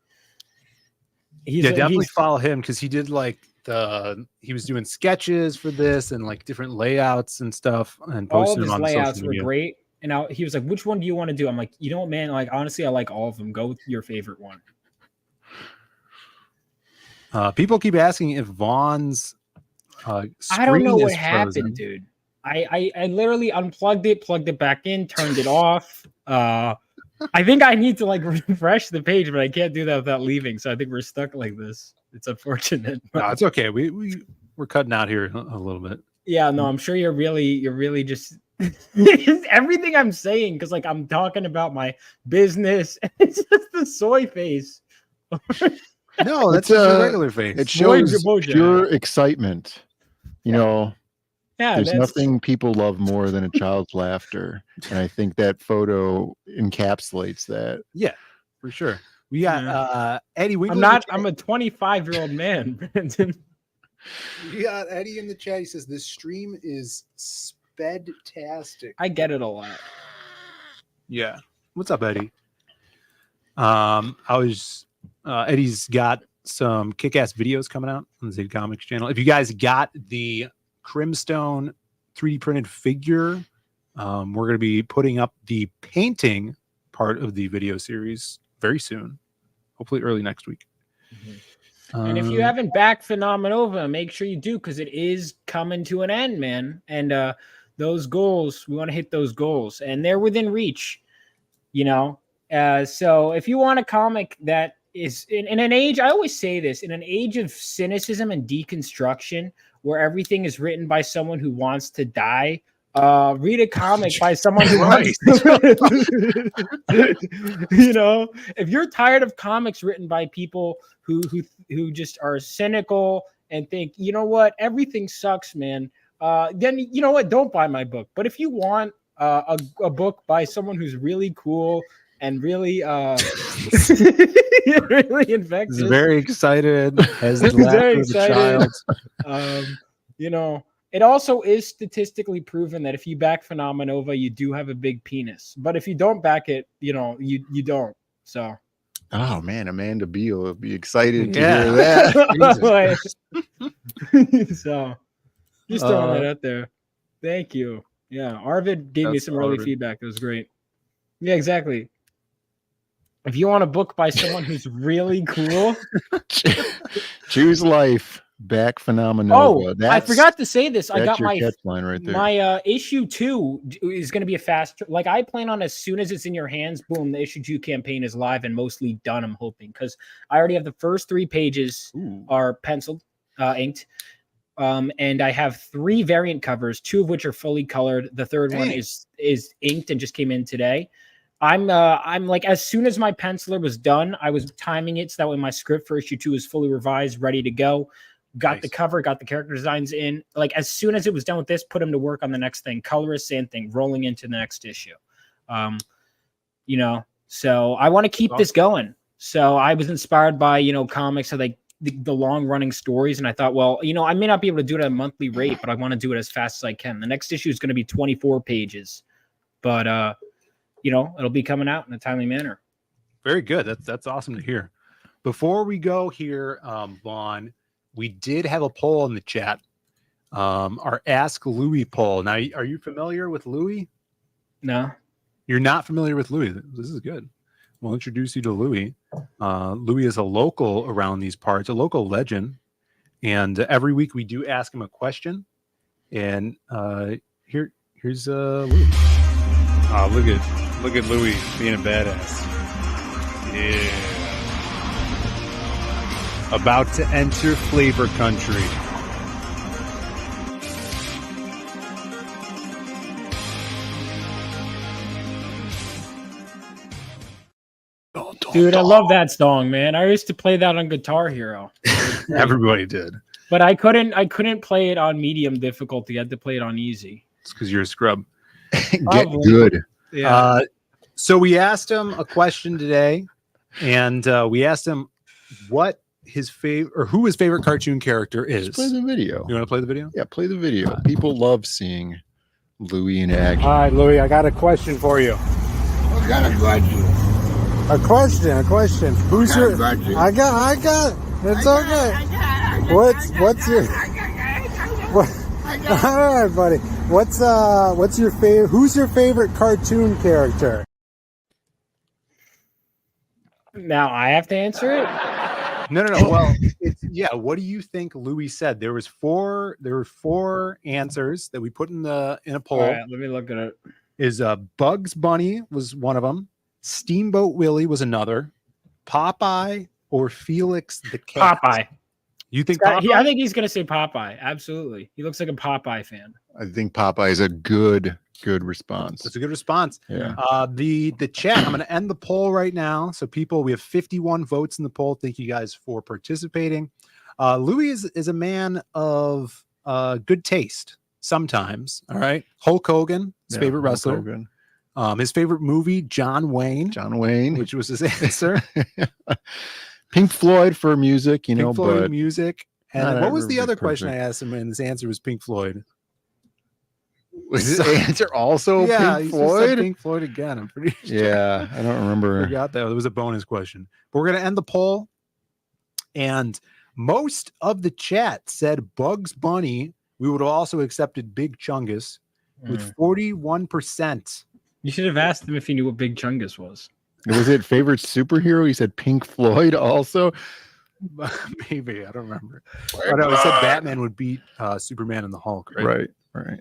S12: definitely follow him because he did he was doing sketches for this and like different layouts and stuff and
S14: all of
S12: posting
S14: his
S12: them on
S14: layouts
S12: social
S14: were
S12: media.
S14: great. And he was like, "Which one do you want to do?" I'm like, "You know what, man? Like honestly, I like all of them. Go with your favorite one."
S12: People keep asking if Vaughn's
S14: I don't know
S12: screen
S14: what
S12: is
S14: happened,
S12: frozen.
S14: dude. I literally unplugged it, plugged it back in, turned it off. I think I need to like refresh the page, but I can't do that without leaving. So I think we're stuck like this. It's unfortunate.
S12: No, it's okay. We're cutting out here a little bit.
S14: Yeah, no, I'm sure you're really just everything I'm saying, because like I'm talking about my business. It's just the soy face.
S12: No, that's
S10: It's,
S12: just a regular face.
S10: It shows
S14: Boja.
S10: pure excitement. You know,
S14: Yeah,
S10: there's
S14: that's-
S10: nothing people love more than a child's laughter, and I think that photo encapsulates that.
S12: Yeah, for sure. We got Eddie Winkler.
S14: I'm a 25-year-old man, Brandon.
S12: We got Eddie in the chat. He says this stream is spedtastic.
S14: I get it a lot.
S12: Yeah. What's up, Eddie? Eddie's got some kick-ass videos coming out on the Zid Comics channel. If you guys got the Crimstone 3D printed figure, we're going to be putting up the painting part of the video series very soon, hopefully early next week.
S14: And if you haven't backed Phenomenova, make sure you do, because it is coming to an end, man. And those goals, we want to hit those goals, and they're within reach, So if you want a comic that is in an age, I always say this, in an age of cynicism and deconstruction, where everything is written by someone who wants to die, read a comic by someone who wants if you're tired of comics written by people who just are cynical and think, you know what, everything sucks, man, then you know what, don't buy my book. But if you want a book by someone who's really cool and really really infectious,
S12: He's very excited, has the laughter of a child.
S14: You know, it also is statistically proven that if you back Phenomenova, you do have a big penis. But if you don't back it, you know, you don't. So.
S10: Oh man, Amanda Beal will be excited to
S12: Yeah.
S10: hear that.
S14: So, just throwing that out there. Thank you. Yeah, Arvid gave me some early feedback. That was great. Yeah, exactly. If you want a book by someone who's really cool,
S10: Choose Life. Back Phenomenova.
S14: Oh, I forgot to say this. I got
S10: your
S14: my
S10: catchline right there.
S14: My issue 2 is going to be a fast. Like I plan on as soon as it's in your hands, boom, the issue 2 campaign is live and mostly done. I'm hoping because I already have the first 3 pages are penciled, inked, and I have 3 variant covers, 2 of which are fully colored. The third one is inked and just came in today. I'm like, as soon as my penciler was done, I was timing it so that way my script for issue 2 is fully revised, ready to go. Got the cover, got the character designs in. Like as soon as it was done with this, put him to work on the next thing. Colorist, same thing, rolling into the next issue. You know, so I want to keep this going. So I was inspired by, you know, comics, like the long running stories. And I thought, well, you know, I may not be able to do it at a monthly rate, but I want to do it as fast as I can. The next issue is going to be 24 pages, but you know, it'll be coming out in a timely manner.
S12: Very good. That's awesome to hear. Before we go here, Vaughn, we did have a poll in the chat, our Ask Louis poll. Now, are you familiar with Louis?
S14: No.
S12: You're not familiar with Louis. This is good. We'll introduce you to Louis. Louis is a local around these parts, a local legend. And every week we do ask him a question. And here's Louis.
S3: Oh, look at Louis being a badass. Yeah. About to enter flavor country.
S14: Dude, I love that song, man. I used to play that on Guitar Hero.
S12: Everybody did.
S14: But I couldn't play it on medium difficulty. I had to play it on easy.
S12: It's because you're a scrub.
S10: Get good.
S14: Yeah.
S12: So we asked him a question today, and we asked him what his favorite or who his favorite cartoon character is.
S10: Let's play the video.
S12: You want to play the video?
S10: Yeah, play the video. People love seeing Louis in action.
S13: All right, Louis, I got a question for you.
S15: What kind of question?
S13: A question. Who's your? I got. It's okay. What's your? What? All right, buddy. What's your favorite? Who's your favorite cartoon character?
S14: Now I have to answer it.
S12: No. Well, what do you think Louis said? There were 4 answers that we put in a poll.
S14: All right, let me look at it.
S12: Is Bugs Bunny was one of them. Steamboat Willie was another. Popeye or Felix the Cat?
S14: Popeye.
S12: You think Popeye?
S14: I think he's going to say Popeye. Absolutely. He looks like a Popeye fan.
S10: I think Popeye is a good response.
S12: That's a good response.
S10: Yeah.
S12: The chat, I'm going to end the poll right now. So people, we have 51 votes in the poll. Thank you guys for participating. Louis is a man of good taste sometimes. All right. Hulk Hogan, his favorite wrestler.
S10: Hogan.
S12: His favorite movie, John Wayne,
S10: which
S12: was his answer.
S10: Pink Floyd for music, you know,
S12: Pink Floyd
S10: but
S12: music. And what was the other question I asked him? And his answer was Pink Floyd.
S10: Was his answer also Pink Floyd?
S12: Pink Floyd again. I'm pretty sure.
S10: Yeah, I don't remember.
S12: I forgot that. It was a bonus question. But we're going to end the poll. And most of the chat said Bugs Bunny. We would have also accepted Big Chungus with 41%.
S14: You should have asked him if he knew what Big Chungus was.
S10: Was it favorite superhero? He said Pink Floyd also.
S12: Maybe. I don't remember. But I said Batman would beat Superman and the Hulk, right?
S10: Right.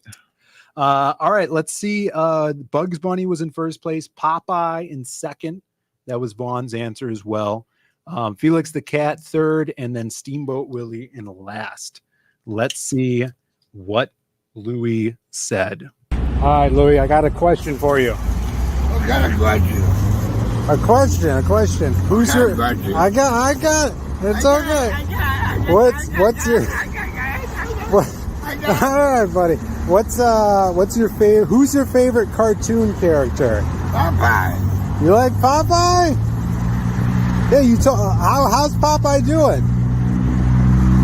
S12: All right, let's see. Bugs Bunny was in first place. Popeye in second. That was Vaughn's answer as well. Felix the Cat third, and then Steamboat Willie in last. Let's see what Louis said.
S13: All right, Louis, I got a question for you.
S15: What kind of question?
S13: A question. Who's your? I got. It's okay. What's your what? All right, buddy. What's your favorite? Who's your favorite cartoon character?
S15: Popeye.
S13: You like Popeye? Yeah, you told. How's Popeye doing?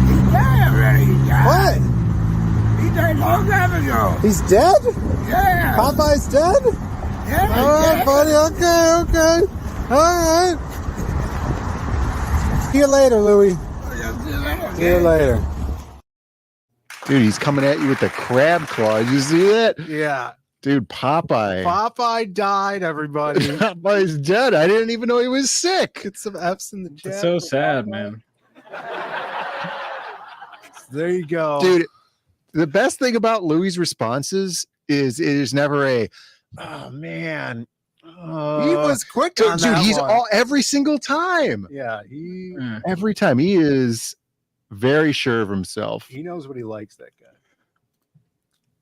S15: He died already. He died.
S13: What?
S15: He died a long time ago.
S13: He's dead?
S15: Yeah.
S13: Popeye's dead?
S15: Yeah.
S13: All right, buddy. Okay. All right. See you later, Louie. See you later.
S10: Dude, he's coming at you with the crab claw. You see that?
S12: Yeah.
S10: Dude, Popeye.
S12: Popeye died, everybody.
S10: Popeye's dead. I didn't even know he was sick.
S12: Get some F's in the chat.
S14: It's so sad, man.
S12: There you go.
S10: Dude, the best thing about Louis' responses is it is never a, oh, man.
S12: He was quick on
S10: dude,
S12: that
S10: he's
S12: one.
S10: every single time.
S12: Yeah,
S10: Every time. He is very sure of himself.
S12: he knows what he likes, that guy.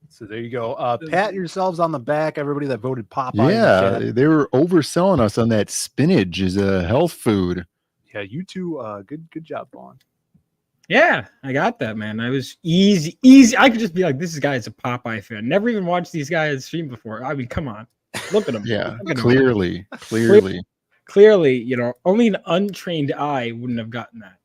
S12: So there you go. Pat yourselves on the back, everybody that voted Popeye. in the
S10: Yeah,
S12: chat.
S10: they were overselling us on that spinach as a health food.
S12: Yeah, you two, good job, Vaughn.
S14: Yeah, I got that, man. I was easy. I could just be like, this guy's a Popeye fan. Never even watched these guys stream before. I mean, come on. Look at him.
S10: Yeah,
S14: Look at him.
S10: clearly.
S14: You know, only an untrained eye wouldn't have gotten that.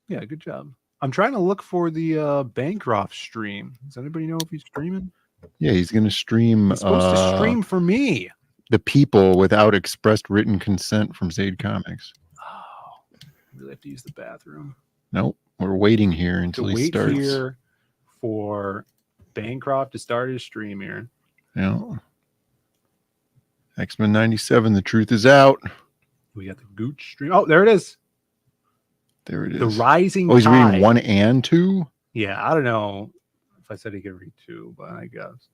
S12: Yeah, good job. I'm trying to look for the Bancroft stream. Does anybody know if he's streaming?
S10: Yeah, he's going to stream.
S12: He's supposed to stream for me.
S10: The People without expressed written consent from Zaid Comics.
S12: Oh, really have to use the bathroom.
S10: Nope, we're waiting here until
S12: To
S10: he
S12: wait
S10: starts.
S12: here for Bancroft to start his stream here.
S10: Yeah. X-Men 97, the truth is out.
S12: We got the Gooch stream. Oh, there it is.
S10: There it is.
S12: The Rising
S10: Oh, he's
S12: Tide.
S10: reading 1 and 2?
S12: Yeah, I don't know if I said he could read 2, but I guess.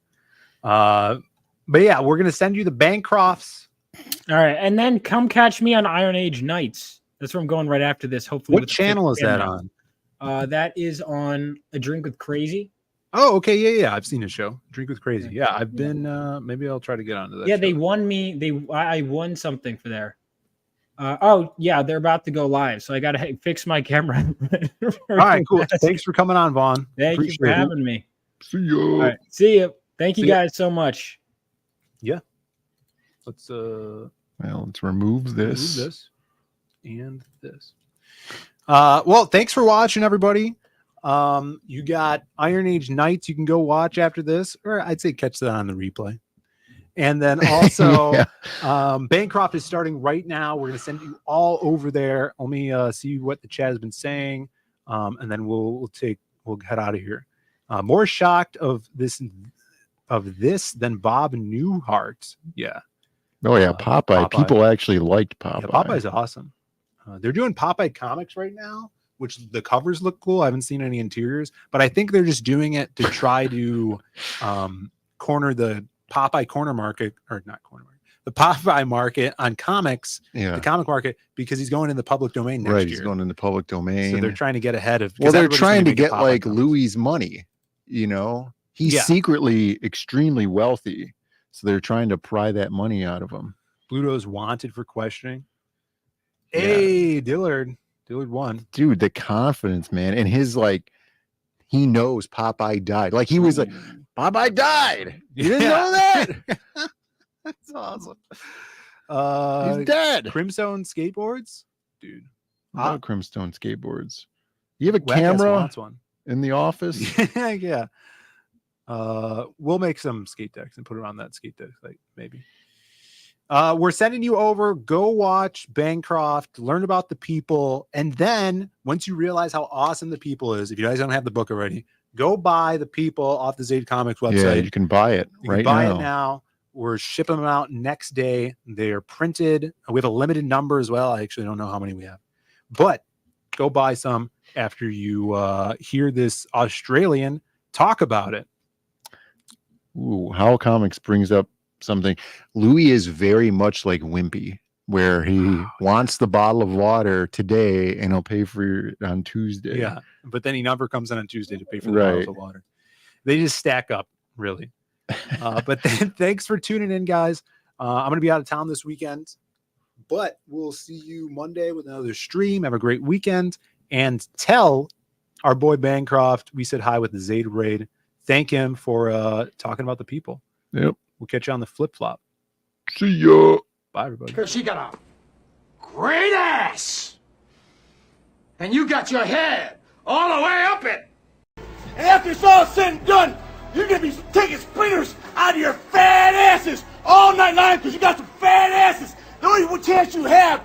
S12: But yeah, we're gonna send you the Bancrofts.
S14: All right, and then come catch me on Iron Age Nights. That's where I'm going right after this. Hopefully,
S12: What
S14: with the
S12: channel is that
S14: camera.
S12: on?
S14: That is on A Drink with Crazy.
S12: Oh, okay, yeah. I've seen his show, Drink with Crazy. Yeah, I've been. Maybe I'll try to get onto that.
S14: Yeah,
S12: show.
S14: they won me. I won something for there. Oh yeah, they're about to go live, so I got to fix my camera.
S12: All right, cool. Thanks for coming on, Vaughn.
S14: Thank you for
S12: Appreciate it.
S14: having me.
S10: See you.
S14: All right, see you. Thank you
S12: See ya.
S14: guys so much.
S12: Yeah. Let's
S10: Well, let's remove this.
S12: remove this and this. Well, thanks for watching, everybody. You got Iron Age Nights. You can go watch after this, or I'd say catch that on the replay. And then also, Bancroft is starting right now. We're going to send you all over there. Let me see what the chat has been saying, and then we'll head out of here. More shocked of this than Bob Newhart. Yeah.
S10: Oh, yeah, Popeye.
S12: Popeye.
S10: People actually liked Popeye.
S12: Yeah, Popeye's awesome. They're doing Popeye comics right now, which the covers look cool. I haven't seen any interiors, but I think they're just doing it to try to corner the Popeye corner market, or not corner market, the Popeye market on comics,
S10: Yeah.
S12: the comic market, because he's going in the public domain next
S10: Right,
S12: year.
S10: he's going in the public domain.
S12: So they're trying to get ahead of.
S10: Well, they're
S12: everybody's
S10: trying
S12: gonna
S10: to
S12: be
S10: get
S12: Popeye
S10: like
S12: comics.
S10: Louis' money. You know, he's
S12: Yeah.
S10: secretly extremely wealthy, so they're trying to pry that money out of him.
S12: Bluto's wanted for questioning.
S10: Yeah.
S12: Hey, Dillard won.
S10: Dude, the confidence, man, and his like, he knows Popeye died. Like he was like, Popeye died. You didn't know that?
S12: That's awesome.
S10: He's dead.
S12: Crimson skateboards, dude.
S10: Not Crimstone skateboards. You have a
S12: Whack-ass
S10: camera
S12: wants one.
S10: in the office?
S12: Yeah. We'll make some skate decks and put it on that skate deck site, maybe. We're sending you over. Go watch Bancroft, learn about the People, and then once you realize how awesome the People is, if you guys don't have the book already, go buy the People off the Zaid Comics website.
S10: Yeah, you can buy it
S12: You
S10: right
S12: can buy
S10: now.
S12: it now. We're shipping them out next day. They're printed. We have a limited number as well. I actually don't know how many we have, but go buy some after you hear this Australian talk about it.
S10: Ooh, How Comics brings up something. Louis is very much like Wimpy, where he wants the bottle of water today and he'll pay for it on Tuesday.
S12: Yeah, but then he never comes in on Tuesday to pay for the bottles of water. They just stack up, really. But then, thanks for tuning in, guys. I'm going to be out of town this weekend, but we'll see you Monday with another stream. Have a great weekend, and tell our boy Bancroft we said hi with the Zeta Raid. Thank him for talking about the people.
S10: Yep.
S12: We'll catch you on the flip flop.
S10: See ya.
S12: Bye, everybody.
S8: Because she got a great ass. And you got your head all the way up it.
S4: And after it's all said and done, you're going to be taking splinters out of your fat asses all night long because you got some fat asses. The only chance you have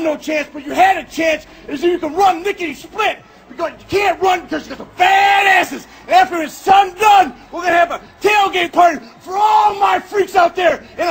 S4: no chance, but you had a chance, is if you can run lickety split. Because you can't run because you got some fat asses. And after it's done, we're going to have a tailgate party for all my freaks out there in